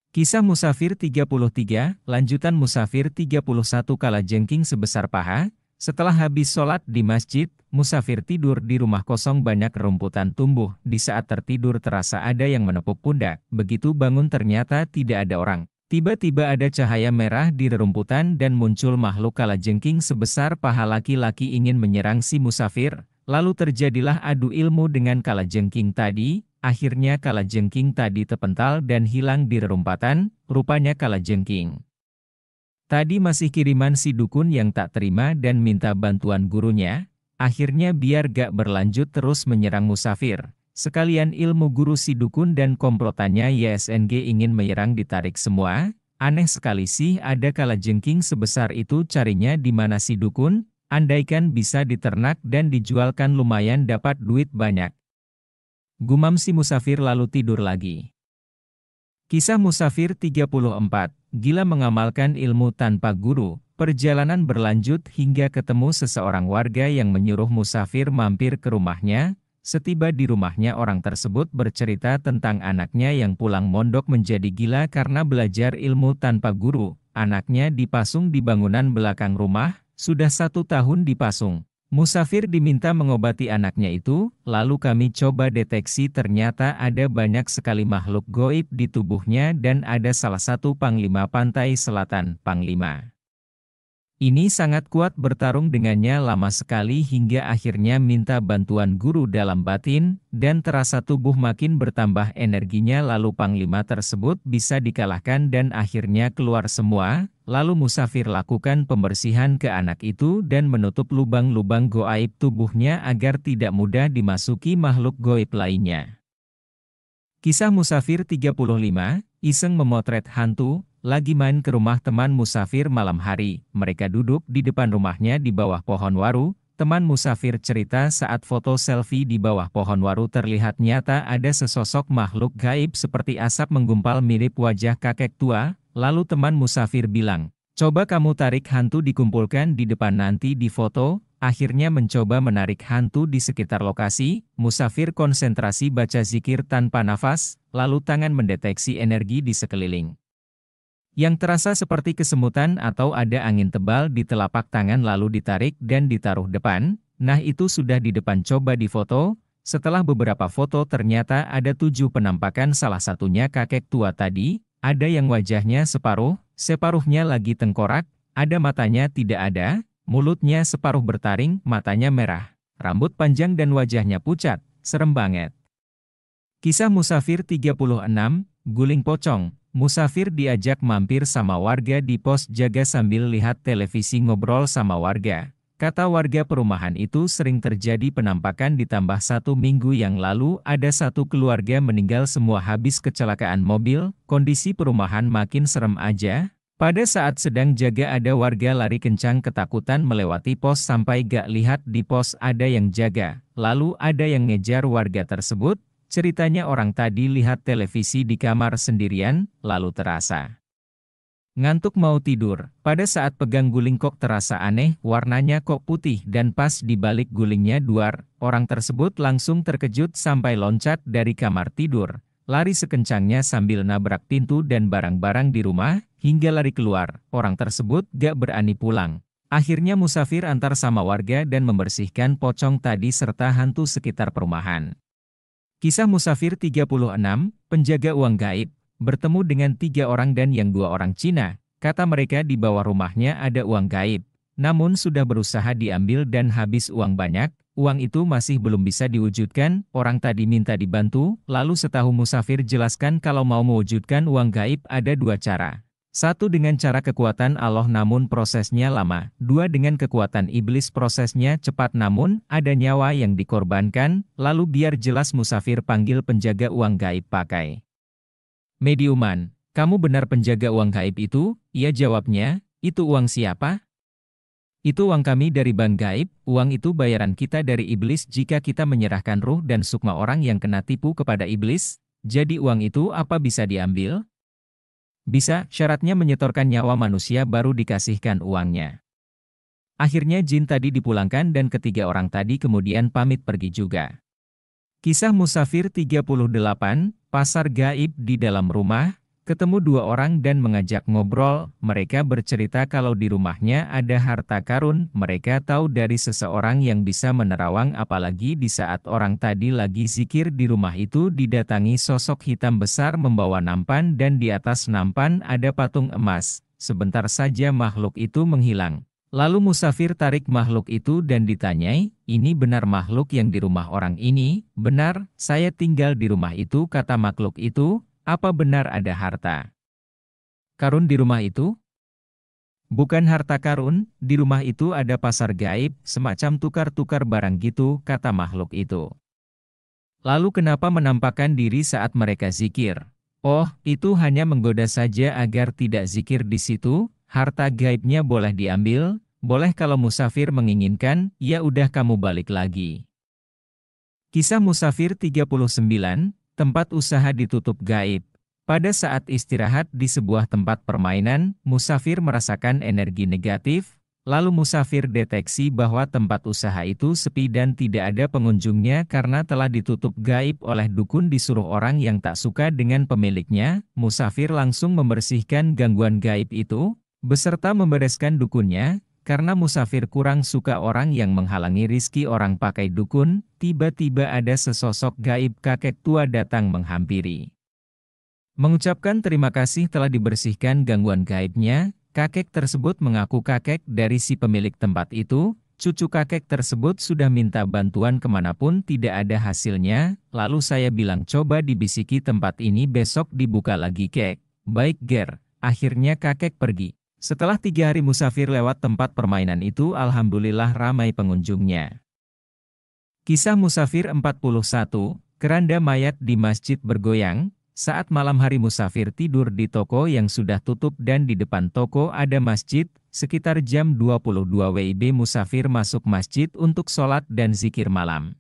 Kisah Musafir 33, lanjutan Musafir 31. Kalajengking sebesar paha. Setelah habis sholat di masjid, musafir tidur di rumah kosong, banyak rumputan tumbuh. Di saat tertidur terasa ada yang menepuk pundak. Begitu bangun ternyata tidak ada orang. Tiba-tiba ada cahaya merah di rerumputan dan muncul makhluk kalajengking sebesar paha. Laki-laki ingin menyerang si musafir. Lalu terjadilah adu ilmu dengan kalajengking tadi. Akhirnya kalajengking tadi terpental dan hilang di rerumpatan. Rupanya kalajengking tadi masih kiriman si dukun yang tak terima dan minta bantuan gurunya. Akhirnya biar gak berlanjut terus menyerang musafir, Sekalian ilmu guru si dukun dan komplotannya YSNG ingin menyerang ditarik semua. Aneh sekali sih ada kalajengking sebesar itu carinya di mana si dukun, andaikan bisa diternak dan dijualkan lumayan dapat duit banyak. Gumam si musafir lalu tidur lagi. Kisah Musafir 34, gila mengamalkan ilmu tanpa guru. Perjalanan berlanjut hingga ketemu seseorang warga yang menyuruh musafir mampir ke rumahnya. Setiba di rumahnya orang tersebut bercerita tentang anaknya yang pulang mondok menjadi gila karena belajar ilmu tanpa guru. Anaknya dipasung di bangunan belakang rumah, sudah 1 tahun dipasung. Musafir diminta mengobati anaknya itu, lalu kami coba deteksi ternyata ada banyak sekali makhluk goib di tubuhnya dan ada salah satu panglima pantai selatan, Panglima. Ini sangat kuat bertarung dengannya lama sekali hingga akhirnya minta bantuan guru dalam batin, dan terasa tubuh makin bertambah energinya lalu Panglima tersebut bisa dikalahkan dan akhirnya keluar semua, lalu musafir lakukan pembersihan ke anak itu dan menutup lubang-lubang goib tubuhnya agar tidak mudah dimasuki makhluk goib lainnya. Kisah Musafir 35, iseng memotret hantu. Lagi main ke rumah teman musafir malam hari, mereka duduk di depan rumahnya di bawah pohon waru. Teman musafir cerita saat foto selfie di bawah pohon waru terlihat nyata ada sesosok makhluk gaib seperti asap menggumpal mirip wajah kakek tua. Lalu teman musafir bilang, coba kamu tarik hantu dikumpulkan di depan nanti di foto. Akhirnya mencoba menarik hantu di sekitar lokasi, musafir konsentrasi baca zikir tanpa nafas, lalu tangan mendeteksi energi di sekeliling. Yang terasa seperti kesemutan atau ada angin tebal di telapak tangan lalu ditarik dan ditaruh depan. Nah itu sudah di depan coba difoto. Setelah beberapa foto ternyata ada 7 penampakan salah satunya kakek tua tadi. Ada yang wajahnya separuhnya lagi tengkorak, ada matanya tidak ada, mulutnya separuh bertaring, matanya merah, rambut panjang dan wajahnya pucat, serem banget. Kisah Musafir 36, guling pocong. Musafir diajak mampir sama warga di pos jaga sambil lihat televisi ngobrol sama warga. Kata warga perumahan itu sering terjadi penampakan ditambah 1 minggu yang lalu ada 1 keluarga meninggal semua habis kecelakaan mobil, kondisi perumahan makin serem aja. Pada saat sedang jaga ada warga lari kencang ketakutan melewati pos sampai gak lihat di pos ada yang jaga, lalu ada yang ngejar warga tersebut. Ceritanya orang tadi lihat televisi di kamar sendirian, lalu terasa ngantuk mau tidur. Pada saat pegang guling kok terasa aneh, warnanya kok putih dan pas di balik gulingnya duar. Orang tersebut langsung terkejut sampai loncat dari kamar tidur. Lari sekencangnya sambil nabrak pintu dan barang-barang di rumah, hingga lari keluar. Orang tersebut gak berani pulang. Akhirnya musafir antar sama warga dan membersihkan pocong tadi serta hantu sekitar perumahan. Kisah Musafir 36, penjaga uang gaib, bertemu dengan 3 orang dan yang 2 orang Cina. Kata mereka di bawah rumahnya ada uang gaib, namun sudah berusaha diambil dan habis uang banyak. Uang itu masih belum bisa diwujudkan, orang tadi minta dibantu, lalu setahu musafir jelaskan kalau mau mewujudkan uang gaib ada 2 cara. 1 dengan cara kekuatan Allah namun prosesnya lama, 2 dengan kekuatan iblis prosesnya cepat namun ada nyawa yang dikorbankan, lalu biar jelas musafir panggil penjaga uang gaib pakai mediuman. Kamu benar penjaga uang gaib itu? Ia jawabnya, itu uang siapa? Itu uang kami dari bank gaib, uang itu bayaran kita dari iblis jika kita menyerahkan ruh dan sukma orang yang kena tipu kepada iblis, jadi uang itu apa bisa diambil? Bisa, syaratnya menyetorkan nyawa manusia baru dikasihkan uangnya. Akhirnya jin tadi dipulangkan dan ketiga orang tadi kemudian pamit pergi juga. Kisah Musafir 38, pasar gaib di dalam rumah, ketemu 2 orang dan mengajak ngobrol, mereka bercerita kalau di rumahnya ada harta karun, mereka tahu dari seseorang yang bisa menerawang apalagi di saat orang tadi lagi zikir di rumah itu didatangi sosok hitam besar membawa nampan dan di atas nampan ada patung emas, sebentar saja makhluk itu menghilang. Lalu musafir tarik makhluk itu dan ditanyai, ini benar makhluk yang di rumah orang ini? Benar, saya tinggal di rumah itu kata makhluk itu. Apa benar ada harta karun di rumah itu? Bukan harta karun, di rumah itu ada pasar gaib, semacam tukar-tukar barang gitu, kata makhluk itu. Lalu kenapa menampakkan diri saat mereka zikir? Oh, itu hanya menggoda saja agar tidak zikir di situ, harta gaibnya boleh diambil, boleh kalau musafir menginginkan, ya udah kamu balik lagi. Kisah Musafir 39, tempat usaha ditutup gaib. Pada saat istirahat di sebuah tempat permainan, musafir merasakan energi negatif, lalu musafir deteksi bahwa tempat usaha itu sepi dan tidak ada pengunjungnya karena telah ditutup gaib oleh dukun disuruh orang yang tak suka dengan pemiliknya. Musafir langsung membersihkan gangguan gaib itu, beserta membereskan dukunnya. Karena musafir kurang suka orang yang menghalangi rizki orang pakai dukun, tiba-tiba ada sesosok gaib kakek tua datang menghampiri. Mengucapkan terima kasih telah dibersihkan gangguan gaibnya, kakek tersebut mengaku kakek dari si pemilik tempat itu, cucu kakek tersebut sudah minta bantuan kemanapun tidak ada hasilnya, lalu saya bilang coba dibisiki tempat ini besok dibuka lagi kek. Baik ger, akhirnya kakek pergi. Setelah 3 hari musafir lewat tempat permainan itu alhamdulillah ramai pengunjungnya. Kisah Musafir 41, keranda mayat di masjid bergoyang. Saat malam hari musafir tidur di toko yang sudah tutup dan di depan toko ada masjid, sekitar jam 22 WIB musafir masuk masjid untuk sholat dan zikir malam.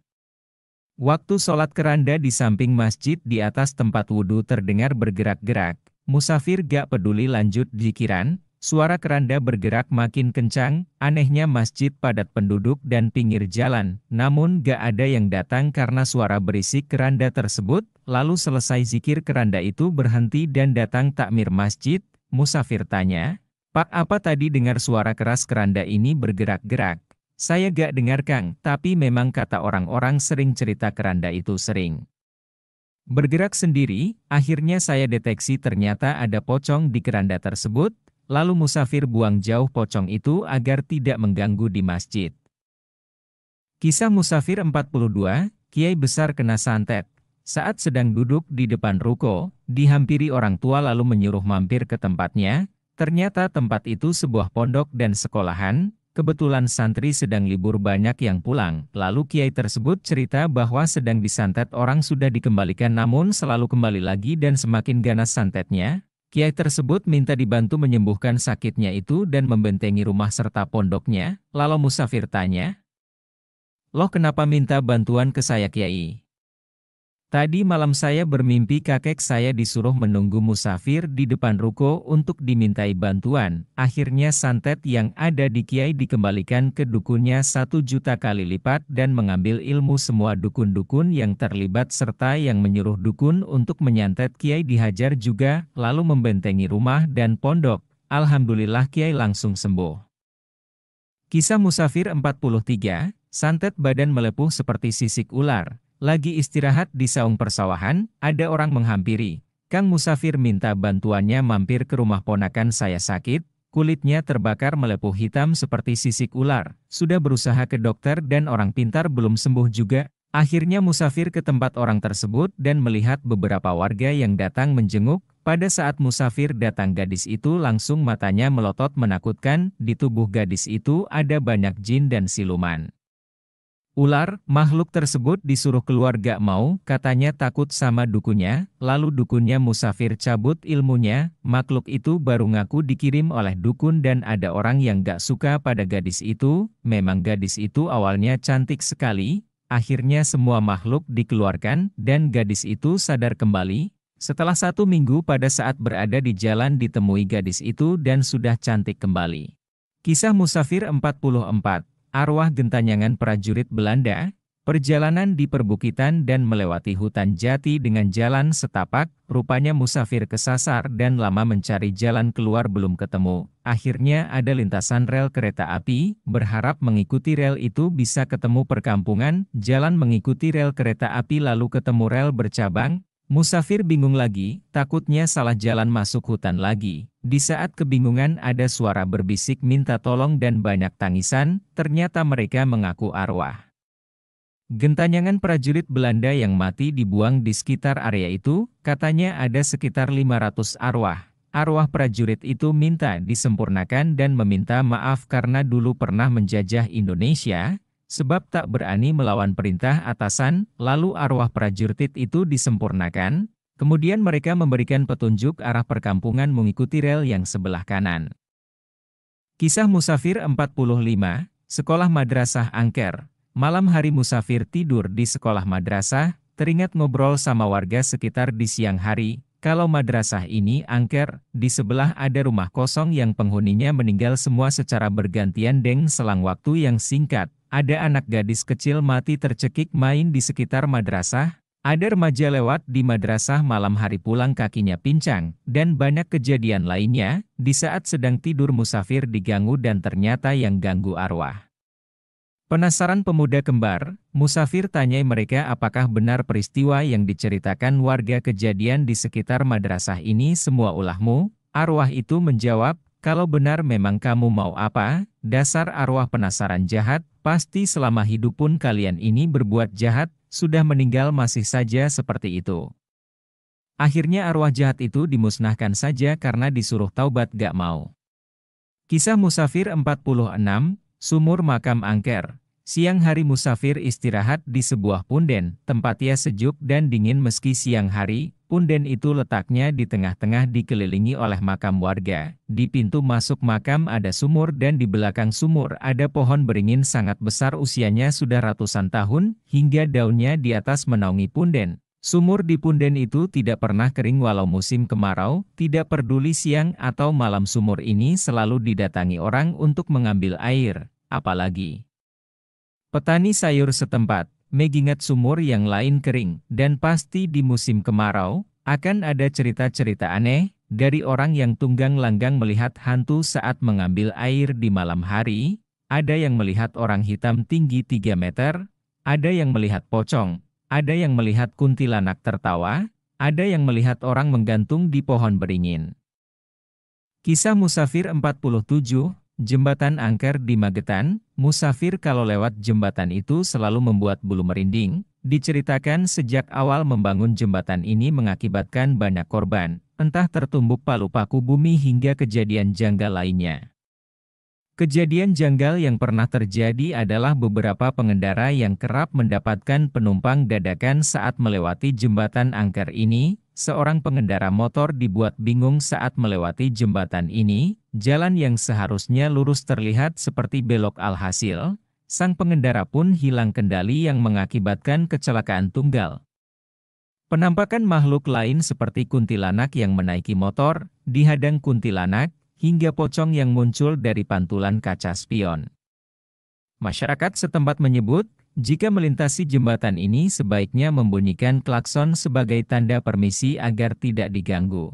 Waktu sholat keranda di samping masjid di atas tempat wudhu terdengar bergerak-gerak, musafir gak peduli lanjut zikiran. Suara keranda bergerak makin kencang, anehnya masjid padat penduduk dan pinggir jalan, namun gak ada yang datang karena suara berisik keranda tersebut, lalu selesai zikir keranda itu berhenti dan datang takmir masjid, musafir tanya, Pak apa tadi dengar suara keras keranda ini bergerak-gerak? Saya gak dengar Kang, tapi memang kata orang-orang sering cerita keranda itu sering bergerak sendiri, akhirnya saya deteksi ternyata ada pocong di keranda tersebut. Lalu musafir buang jauh pocong itu agar tidak mengganggu di masjid. Kisah Musafir 42, Kiai Besar kena santet. Saat sedang duduk di depan ruko, dihampiri orang tua lalu menyuruh mampir ke tempatnya. Ternyata tempat itu sebuah pondok dan sekolahan. Kebetulan santri sedang libur banyak yang pulang. Lalu kiai tersebut cerita bahwa sedang disantet orang sudah dikembalikan namun selalu kembali lagi dan semakin ganas santetnya. Kiai tersebut minta dibantu menyembuhkan sakitnya itu dan membentengi rumah serta pondoknya, lalu musafir tanya, "Loh kenapa minta bantuan ke saya Kiai?" Tadi malam saya bermimpi kakek saya disuruh menunggu musafir di depan ruko untuk dimintai bantuan. Akhirnya santet yang ada di Kiai dikembalikan ke dukunnya 1 juta kali lipat dan mengambil ilmu semua dukun-dukun yang terlibat serta yang menyuruh dukun untuk menyantet Kiai dihajar juga, lalu membentengi rumah dan pondok. Alhamdulillah Kiai langsung sembuh. Kisah Musafir 43, santet badan melepuh seperti sisik ular. Lagi istirahat di saung persawahan, ada orang menghampiri. Kang Musafir minta bantuannya mampir ke rumah ponakan saya sakit, kulitnya terbakar melepuh hitam seperti sisik ular. Sudah berusaha ke dokter dan orang pintar belum sembuh juga. Akhirnya Musafir ke tempat orang tersebut dan melihat beberapa warga yang datang menjenguk. Pada saat Musafir datang gadis itu langsung matanya melotot menakutkan, di tubuh gadis itu ada banyak jin dan siluman. Ular, makhluk tersebut disuruh keluar gak mau, katanya takut sama dukunnya, lalu dukunnya Musafir cabut ilmunya, makhluk itu baru ngaku dikirim oleh dukun dan ada orang yang gak suka pada gadis itu, memang gadis itu awalnya cantik sekali, akhirnya semua makhluk dikeluarkan, dan gadis itu sadar kembali. Setelah 1 minggu pada saat berada di jalan ditemui gadis itu dan sudah cantik kembali. Kisah Musafir 44. Arwah Gentanyangan prajurit Belanda, perjalanan di perbukitan dan melewati hutan jati dengan jalan setapak, rupanya musafir kesasar dan lama mencari jalan keluar belum ketemu. Akhirnya ada lintasan rel kereta api, berharap mengikuti rel itu bisa ketemu perkampungan, jalan mengikuti rel kereta api lalu ketemu rel bercabang. Musafir bingung lagi, takutnya salah jalan masuk hutan lagi. Di saat kebingungan ada suara berbisik minta tolong dan banyak tangisan, ternyata mereka mengaku arwah. Gentanyangan prajurit Belanda yang mati dibuang di sekitar area itu, katanya ada sekitar 500 arwah. Arwah prajurit itu minta disempurnakan dan meminta maaf karena dulu pernah menjajah Indonesia. sebab tak berani melawan perintah atasan, lalu arwah prajurit itu disempurnakan, kemudian mereka memberikan petunjuk arah perkampungan mengikuti rel yang sebelah kanan. Kisah Musafir 45, Sekolah Madrasah Angker. Malam hari Musafir tidur di sekolah madrasah, teringat ngobrol sama warga sekitar di siang hari. Kalau madrasah ini angker, di sebelah ada rumah kosong yang penghuninya meninggal semua secara bergantian dengan selang waktu yang singkat. Ada anak gadis kecil mati tercekik main di sekitar madrasah, ada remaja lewat di madrasah malam hari pulang kakinya pincang, dan banyak kejadian lainnya. Di saat sedang tidur Musafir diganggu dan ternyata yang ganggu arwah. Penasaran pemuda kembar, Musafir tanyai mereka apakah benar peristiwa yang diceritakan warga kejadian di sekitar madrasah ini semua ulahmu. Arwah itu menjawab, kalau benar memang kamu mau apa, dasar arwah penasaran jahat, pasti selama hidup pun kalian ini berbuat jahat, sudah meninggal masih saja seperti itu. Akhirnya arwah jahat itu dimusnahkan saja karena disuruh taubat gak mau. Kisah Musafir 46, Sumur Makam Angker. Siang hari Musafir istirahat di sebuah punden, tempatnya sejuk dan dingin meski siang hari. Punden itu letaknya di tengah-tengah dikelilingi oleh makam warga. Di pintu masuk makam ada sumur dan di belakang sumur ada pohon beringin sangat besar usianya sudah ratusan tahun, hingga daunnya di atas menaungi punden. Sumur di punden itu tidak pernah kering walau musim kemarau, tidak peduli siang atau malam sumur ini selalu didatangi orang untuk mengambil air, apalagi petani sayur setempat, mengingat sumur yang lain kering, dan pasti di musim kemarau, akan ada cerita-cerita aneh, dari orang yang tunggang langgang melihat hantu saat mengambil air di malam hari, ada yang melihat orang hitam tinggi 3 meter, ada yang melihat pocong, ada yang melihat kuntilanak tertawa, ada yang melihat orang menggantung di pohon beringin. Kisah Musafir 47, Jembatan Angker di Magetan. Musafir kalau lewat jembatan itu selalu membuat bulu merinding. Diceritakan sejak awal membangun jembatan ini mengakibatkan banyak korban, entah tertumbuk palu paku bumi hingga kejadian janggal lainnya. Kejadian janggal yang pernah terjadi adalah beberapa pengendara yang kerap mendapatkan penumpang dadakan saat melewati jembatan angker ini. Seorang pengendara motor dibuat bingung saat melewati jembatan ini, jalan yang seharusnya lurus terlihat seperti belok alhasil, sang pengendara pun hilang kendali yang mengakibatkan kecelakaan tunggal. Penampakan makhluk lain seperti kuntilanak yang menaiki motor, dihadang kuntilanak, hingga pocong yang muncul dari pantulan kaca spion. Masyarakat setempat menyebut, jika melintasi jembatan ini sebaiknya membunyikan klakson sebagai tanda permisi agar tidak diganggu.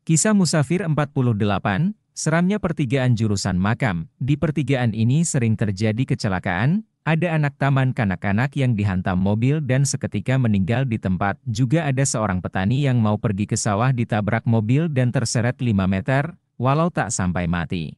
Kisah Musafir 48, seramnya pertigaan jurusan makam. Di pertigaan ini sering terjadi kecelakaan, ada anak taman kanak-kanak yang dihantam mobil dan seketika meninggal di tempat. Juga ada seorang petani yang mau pergi ke sawah ditabrak mobil dan terseret 5 meter, walau tak sampai mati.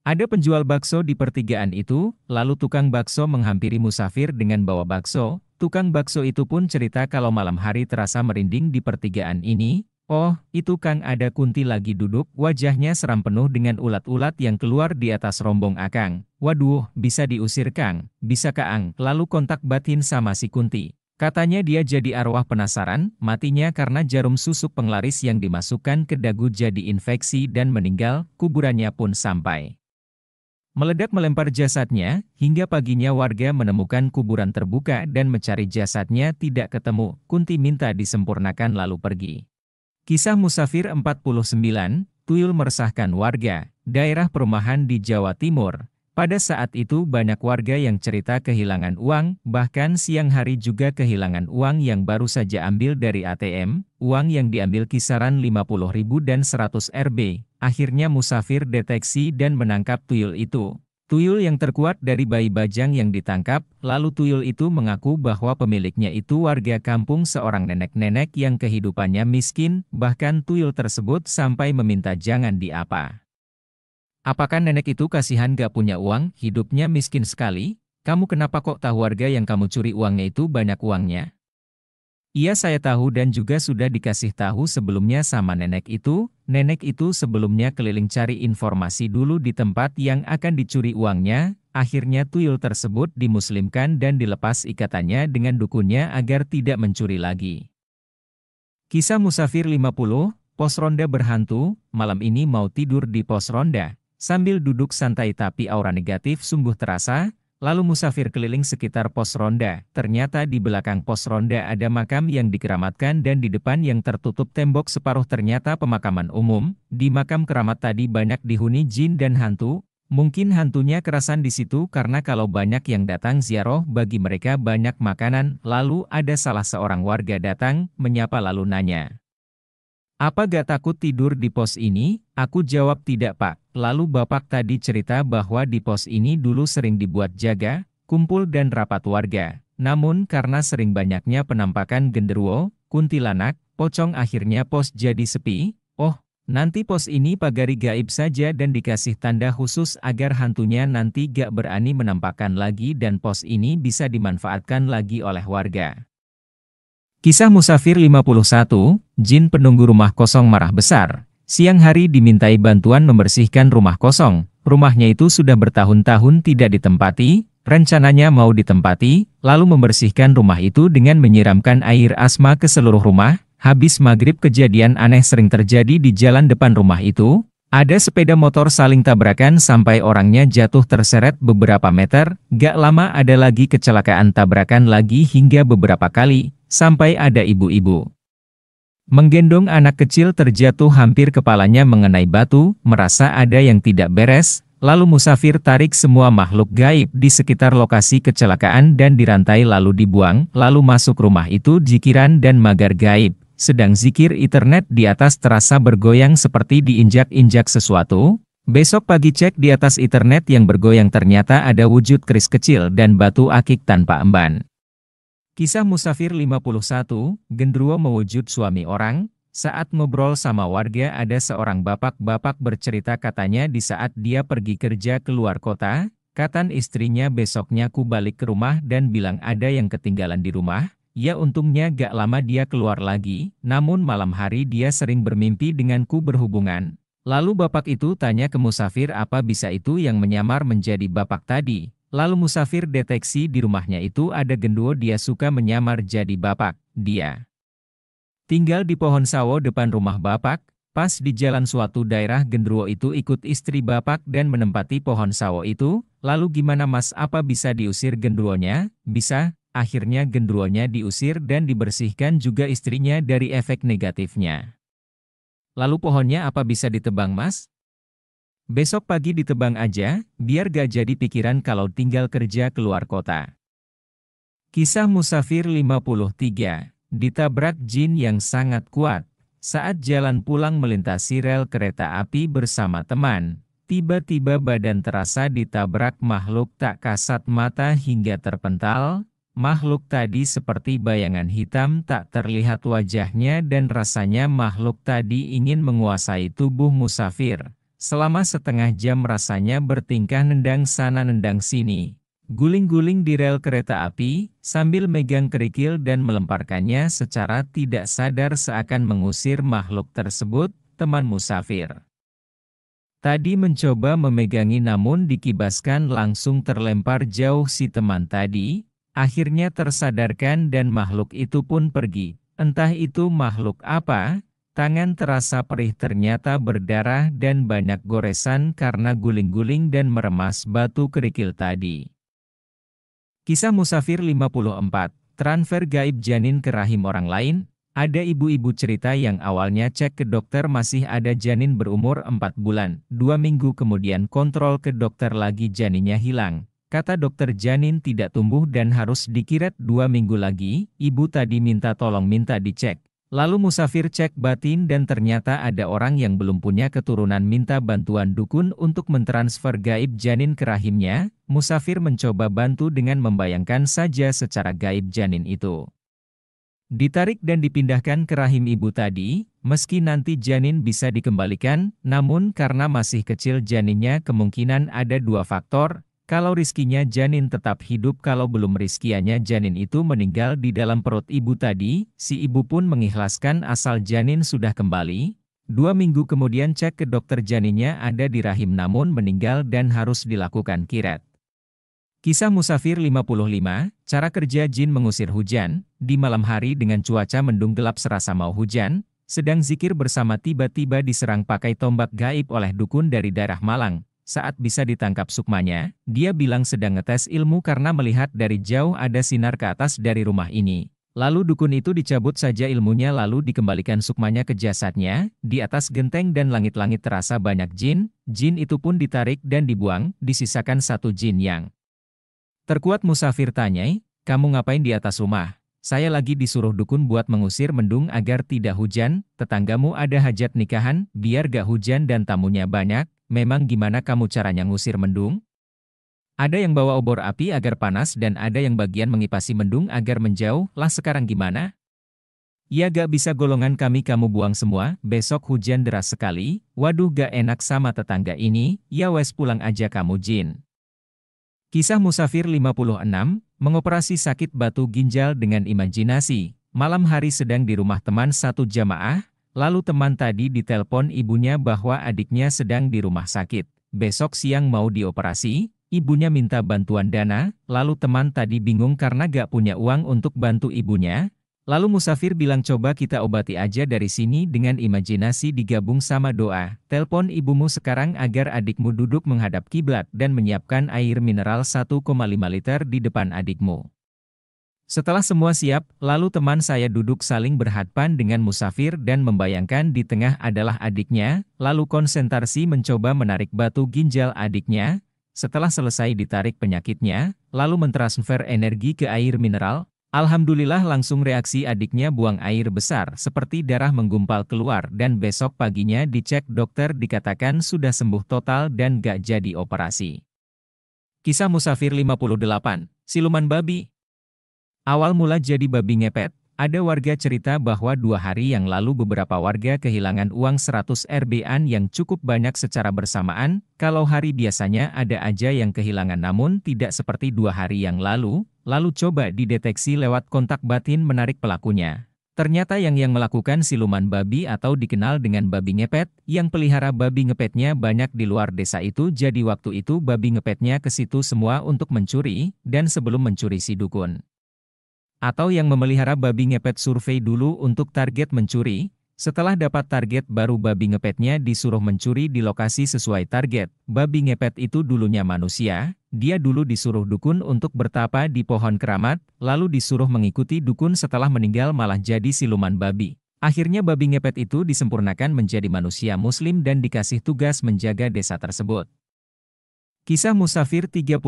Ada penjual bakso di pertigaan itu, lalu tukang bakso menghampiri Musafir dengan bawa bakso. Tukang bakso itu pun cerita kalau malam hari terasa merinding di pertigaan ini. Oh, itu Kang, ada kunti lagi duduk, wajahnya seram penuh dengan ulat-ulat yang keluar di atas rombong akang. Waduh, bisa diusir Kang, bisa Kaang, lalu kontak batin sama si kunti. Katanya dia jadi arwah penasaran, matinya karena jarum susuk penglaris yang dimasukkan ke dagu jadi infeksi dan meninggal, kuburannya pun sampai meledak melempar jasadnya, hingga paginya warga menemukan kuburan terbuka dan mencari jasadnya tidak ketemu. Kunti minta disempurnakan lalu pergi. Kisah Musafir 49, Tuyul meresahkan warga. Daerah perumahan di Jawa Timur. Pada saat itu banyak warga yang cerita kehilangan uang, bahkan siang hari juga kehilangan uang yang baru saja ambil dari ATM, uang yang diambil kisaran 50.000 dan 100 Rp. Akhirnya Musafir deteksi dan menangkap tuyul itu. Tuyul yang terkuat dari bayi bajang yang ditangkap, lalu tuyul itu mengaku bahwa pemiliknya itu warga kampung seorang nenek-nenek yang kehidupannya miskin, bahkan tuyul tersebut sampai meminta jangan diapa. Apakah nenek itu kasihan gak punya uang, hidupnya miskin sekali? Kamu kenapa kok tahu warga yang kamu curi uangnya itu banyak uangnya? Iya, saya tahu dan juga sudah dikasih tahu sebelumnya sama nenek itu, nenek itu sebelumnya keliling cari informasi dulu di tempat yang akan dicuri uangnya, akhirnya tuyul tersebut dimuslimkan dan dilepas ikatannya dengan dukunnya agar tidak mencuri lagi. Kisah Musafir 50, pos ronda berhantu, malam ini mau tidur di pos ronda. Sambil duduk santai tapi aura negatif sungguh terasa, lalu musafir keliling sekitar pos ronda. Ternyata di belakang pos ronda ada makam yang dikeramatkan dan di depan yang tertutup tembok separuh ternyata pemakaman umum. Di makam keramat tadi banyak dihuni jin dan hantu. Mungkin hantunya kerasan di situ karena kalau banyak yang datang ziarah bagi mereka banyak makanan. Lalu ada salah seorang warga datang, menyapa lalu nanya, "Apa gak takut tidur di pos ini?" Aku jawab tidak pak. Lalu bapak tadi cerita bahwa di pos ini dulu sering dibuat jaga, kumpul dan rapat warga. Namun karena sering banyaknya penampakan genderuwo, kuntilanak, pocong akhirnya pos jadi sepi. Oh, nanti pos ini pagari gaib saja dan dikasih tanda khusus agar hantunya nanti gak berani menampakkan lagi dan pos ini bisa dimanfaatkan lagi oleh warga. Kisah Musafir 51, jin penunggu rumah kosong marah besar. Siang hari dimintai bantuan membersihkan rumah kosong. Rumahnya itu sudah bertahun-tahun tidak ditempati, rencananya mau ditempati, lalu membersihkan rumah itu dengan menyiramkan air asma ke seluruh rumah. Habis maghrib kejadian aneh sering terjadi di jalan depan rumah itu. Ada sepeda motor saling tabrakan sampai orangnya jatuh terseret beberapa meter. Gak lama ada lagi kecelakaan tabrakan lagi hingga beberapa kali, sampai ada ibu-ibu menggendong anak kecil terjatuh hampir kepalanya mengenai batu, merasa ada yang tidak beres. Lalu musafir tarik semua makhluk gaib di sekitar lokasi kecelakaan dan dirantai lalu dibuang, lalu masuk rumah itu zikiran dan magar gaib. Sedang zikir internet di atas terasa bergoyang seperti diinjak-injak sesuatu. Besok pagi cek di atas internet yang bergoyang ternyata ada wujud keris kecil dan batu akik tanpa emban. Kisah Musafir 51, genderuwo mewujud suami orang. Saat ngobrol sama warga ada seorang bapak-bapak bercerita katanya di saat dia pergi kerja keluar kota, katan istrinya besoknya ku balik ke rumah dan bilang ada yang ketinggalan di rumah. Ya untungnya gak lama dia keluar lagi, namun malam hari dia sering bermimpi denganku berhubungan. Lalu bapak itu tanya ke musafir apa bisa itu yang menyamar menjadi bapak tadi. Lalu musafir deteksi di rumahnya itu ada genderuwo dia suka menyamar jadi bapak, dia tinggal di pohon sawo depan rumah bapak. Pas di jalan suatu daerah genderuwo itu ikut istri bapak dan menempati pohon sawo itu. Lalu gimana mas, apa bisa diusir genderuwonya? Bisa. Akhirnya genderuwonya diusir dan dibersihkan juga istrinya dari efek negatifnya. Lalu pohonnya apa bisa ditebang mas? Besok pagi ditebang aja, biar gak jadi pikiran kalau tinggal kerja keluar kota. Kisah Musafir 53, ditabrak jin yang sangat kuat. Saat jalan pulang melintasi rel kereta api bersama teman, tiba-tiba badan terasa ditabrak makhluk tak kasat mata hingga terpental. Makhluk tadi seperti bayangan hitam tak terlihat wajahnya dan rasanya makhluk tadi ingin menguasai tubuh musafir. Selama setengah jam rasanya bertingkah nendang sana nendang sini. Guling-guling di rel kereta api, sambil megang kerikil dan melemparkannya secara tidak sadar seakan mengusir makhluk tersebut, teman musafir tadi mencoba memegangi namun dikibaskan langsung terlempar jauh si teman tadi. Akhirnya tersadarkan dan makhluk itu pun pergi. Entah itu makhluk apa, tangan terasa perih ternyata berdarah dan banyak goresan karena guling-guling dan meremas batu kerikil tadi. Kisah Musafir 54, transfer gaib janin ke rahim orang lain. Ada ibu-ibu cerita yang awalnya cek ke dokter masih ada janin berumur 4 bulan. 2 minggu kemudian kontrol ke dokter lagi janinnya hilang. Kata dokter janin tidak tumbuh dan harus dikiret 2 minggu lagi, ibu tadi minta tolong minta dicek. Lalu musafir cek batin dan ternyata ada orang yang belum punya keturunan minta bantuan dukun untuk mentransfer gaib janin ke rahimnya. Musafir mencoba bantu dengan membayangkan saja secara gaib janin itu ditarik dan dipindahkan ke rahim ibu tadi, meski nanti janin bisa dikembalikan, namun karena masih kecil janinnya kemungkinan ada 2 faktor. Kalau rizkinya janin tetap hidup, kalau belum rizkianya janin itu meninggal di dalam perut ibu tadi, si ibu pun mengikhlaskan asal janin sudah kembali. 2 minggu kemudian cek ke dokter, janinnya ada di rahim namun meninggal dan harus dilakukan kiret. Kisah Musafir 55, cara kerja jin mengusir hujan. Di malam hari dengan cuaca mendung gelap serasa mau hujan, sedang zikir bersama tiba-tiba diserang pakai tombak gaib oleh dukun dari daerah Malang. Saat bisa ditangkap sukmanya, dia bilang sedang ngetes ilmu karena melihat dari jauh ada sinar ke atas dari rumah ini. Lalu dukun itu dicabut saja ilmunya lalu dikembalikan sukmanya ke jasadnya. Di atas genteng dan langit-langit terasa banyak jin. Jin itu pun ditarik dan dibuang, disisakan satu jin yang terkuat. Musafir tanyai, kamu ngapain di atas rumah? Saya lagi disuruh dukun buat mengusir mendung agar tidak hujan. Tetanggamu ada hajat nikahan, biar gak hujan dan tamunya banyak. Memang gimana kamu caranya ngusir mendung? Ada yang bawa obor api agar panas dan ada yang bagian mengipasi mendung agar menjauh. Lah sekarang gimana? Ya gak bisa, golongan kami kamu buang semua. Besok hujan deras sekali. Waduh gak enak sama tetangga ini. Ya wes pulang aja kamu jin. Kisah Musafir 56, mengoperasi sakit batu ginjal dengan imajinasi. Malam hari sedang di rumah teman satu jamaah, lalu teman tadi ditelepon ibunya bahwa adiknya sedang di rumah sakit. Besok siang mau dioperasi, ibunya minta bantuan dana, lalu teman tadi bingung karena gak punya uang untuk bantu ibunya. Lalu Musafir bilang coba kita obati aja dari sini dengan imajinasi digabung sama doa. Telepon ibumu sekarang agar adikmu duduk menghadap kiblat dan menyiapkan air mineral 1,5 liter di depan adikmu. Setelah semua siap, lalu teman saya duduk saling berhadapan dengan Musafir dan membayangkan di tengah adalah adiknya, lalu konsentrasi mencoba menarik batu ginjal adiknya. Setelah selesai ditarik penyakitnya, lalu mentransfer energi ke air mineral. Alhamdulillah langsung reaksi adiknya buang air besar seperti darah menggumpal keluar dan besok paginya dicek dokter dikatakan sudah sembuh total dan gak jadi operasi. Kisah Musafir 58, siluman babi. Awal mula jadi babi ngepet, ada warga cerita bahwa 2 hari yang lalu beberapa warga kehilangan uang 100 RB-an yang cukup banyak secara bersamaan. Kalau hari biasanya ada aja yang kehilangan namun tidak seperti 2 hari yang lalu. Lalu coba dideteksi lewat kontak batin menarik pelakunya. Ternyata yang melakukan siluman babi atau dikenal dengan babi ngepet, yang pelihara babi ngepetnya banyak di luar desa itu jadi waktu itu babi ngepetnya ke situ semua untuk mencuri, dan sebelum mencuri si dukun atau yang memelihara babi ngepet survei dulu untuk target mencuri. Setelah dapat target baru babi ngepetnya disuruh mencuri di lokasi sesuai target. Babi ngepet itu dulunya manusia, dia dulu disuruh dukun untuk bertapa di pohon keramat, lalu disuruh mengikuti dukun setelah meninggal malah jadi siluman babi. Akhirnya babi ngepet itu disempurnakan menjadi manusia muslim dan dikasih tugas menjaga desa tersebut. Kisah Musafir 39,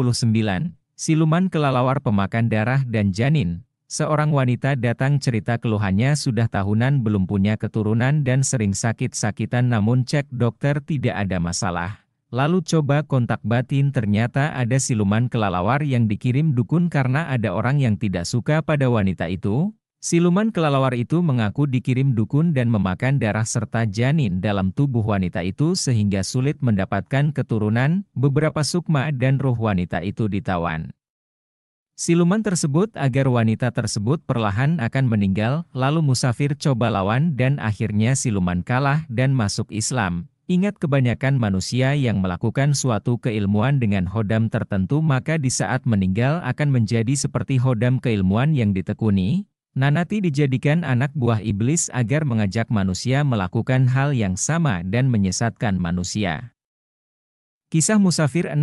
siluman kelelawar pemakan darah dan janin. Seorang wanita datang cerita keluhannya sudah tahunan belum punya keturunan dan sering sakit-sakitan namun cek dokter tidak ada masalah. Lalu coba kontak batin ternyata ada siluman kelelawar yang dikirim dukun karena ada orang yang tidak suka pada wanita itu. Siluman kelelawar itu mengaku dikirim dukun dan memakan darah serta janin dalam tubuh wanita itu sehingga sulit mendapatkan keturunan. Beberapa sukma dan ruh wanita itu ditawan siluman tersebut agar wanita tersebut perlahan akan meninggal, lalu Musafir coba lawan dan akhirnya siluman kalah dan masuk Islam. Ingat kebanyakan manusia yang melakukan suatu keilmuan dengan hodam tertentu maka di saat meninggal akan menjadi seperti hodam keilmuan yang ditekuni. Nanati dijadikan anak buah iblis agar mengajak manusia melakukan hal yang sama dan menyesatkan manusia. Kisah Musafir 60,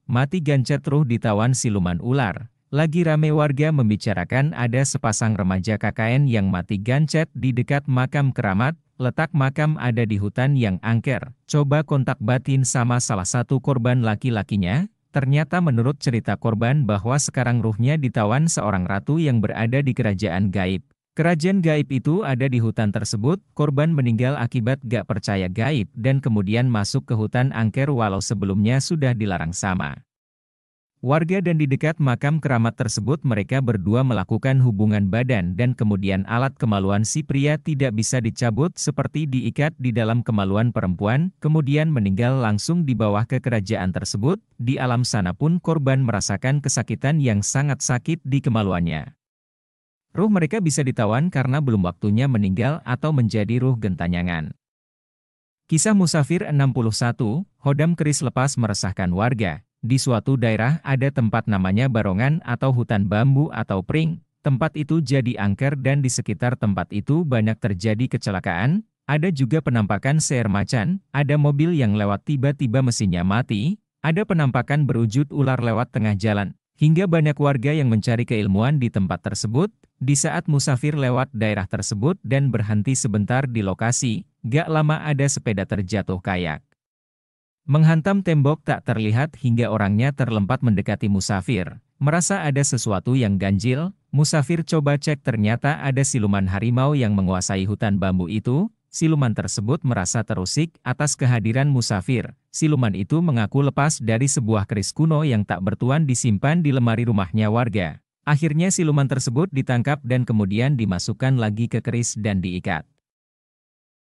mati gancet ruh ditawan siluman ular. Lagi rame warga membicarakan ada sepasang remaja KKN yang mati gancet di dekat makam keramat. Letak makam ada di hutan yang angker. Coba kontak batin sama salah satu korban laki-lakinya. Ternyata menurut cerita korban bahwa sekarang ruhnya ditawan seorang ratu yang berada di kerajaan gaib. Kerajaan gaib itu ada di hutan tersebut. Korban meninggal akibat gak percaya gaib dan kemudian masuk ke hutan angker walau sebelumnya sudah dilarang sama warga dan di dekat makam keramat tersebut mereka berdua melakukan hubungan badan dan kemudian alat kemaluan si pria tidak bisa dicabut seperti diikat di dalam kemaluan perempuan, kemudian meninggal langsung di bawah ke kerajaan tersebut. Di alam sana pun korban merasakan kesakitan yang sangat sakit di kemaluannya. Ruh mereka bisa ditawan karena belum waktunya meninggal atau menjadi ruh gentanyangan. Kisah Musafir 61, Hodam keris lepas meresahkan warga. Di suatu daerah ada tempat namanya Barongan atau hutan bambu atau pring. Tempat itu jadi angker dan di sekitar tempat itu banyak terjadi kecelakaan. Ada juga penampakan seer macan, ada mobil yang lewat tiba-tiba mesinnya mati, ada penampakan berwujud ular lewat tengah jalan. Hingga banyak warga yang mencari keilmuan di tempat tersebut. Di saat musafir lewat daerah tersebut dan berhenti sebentar di lokasi, gak lama ada sepeda terjatuh kayak. Menghantam tembok tak terlihat hingga orangnya terlempar mendekati musafir. Merasa ada sesuatu yang ganjil, musafir coba cek ternyata ada siluman harimau yang menguasai hutan bambu itu. Siluman tersebut merasa terusik atas kehadiran musafir. Siluman itu mengaku lepas dari sebuah keris kuno yang tak bertuan disimpan di lemari rumahnya warga. Akhirnya siluman tersebut ditangkap dan kemudian dimasukkan lagi ke keris dan diikat.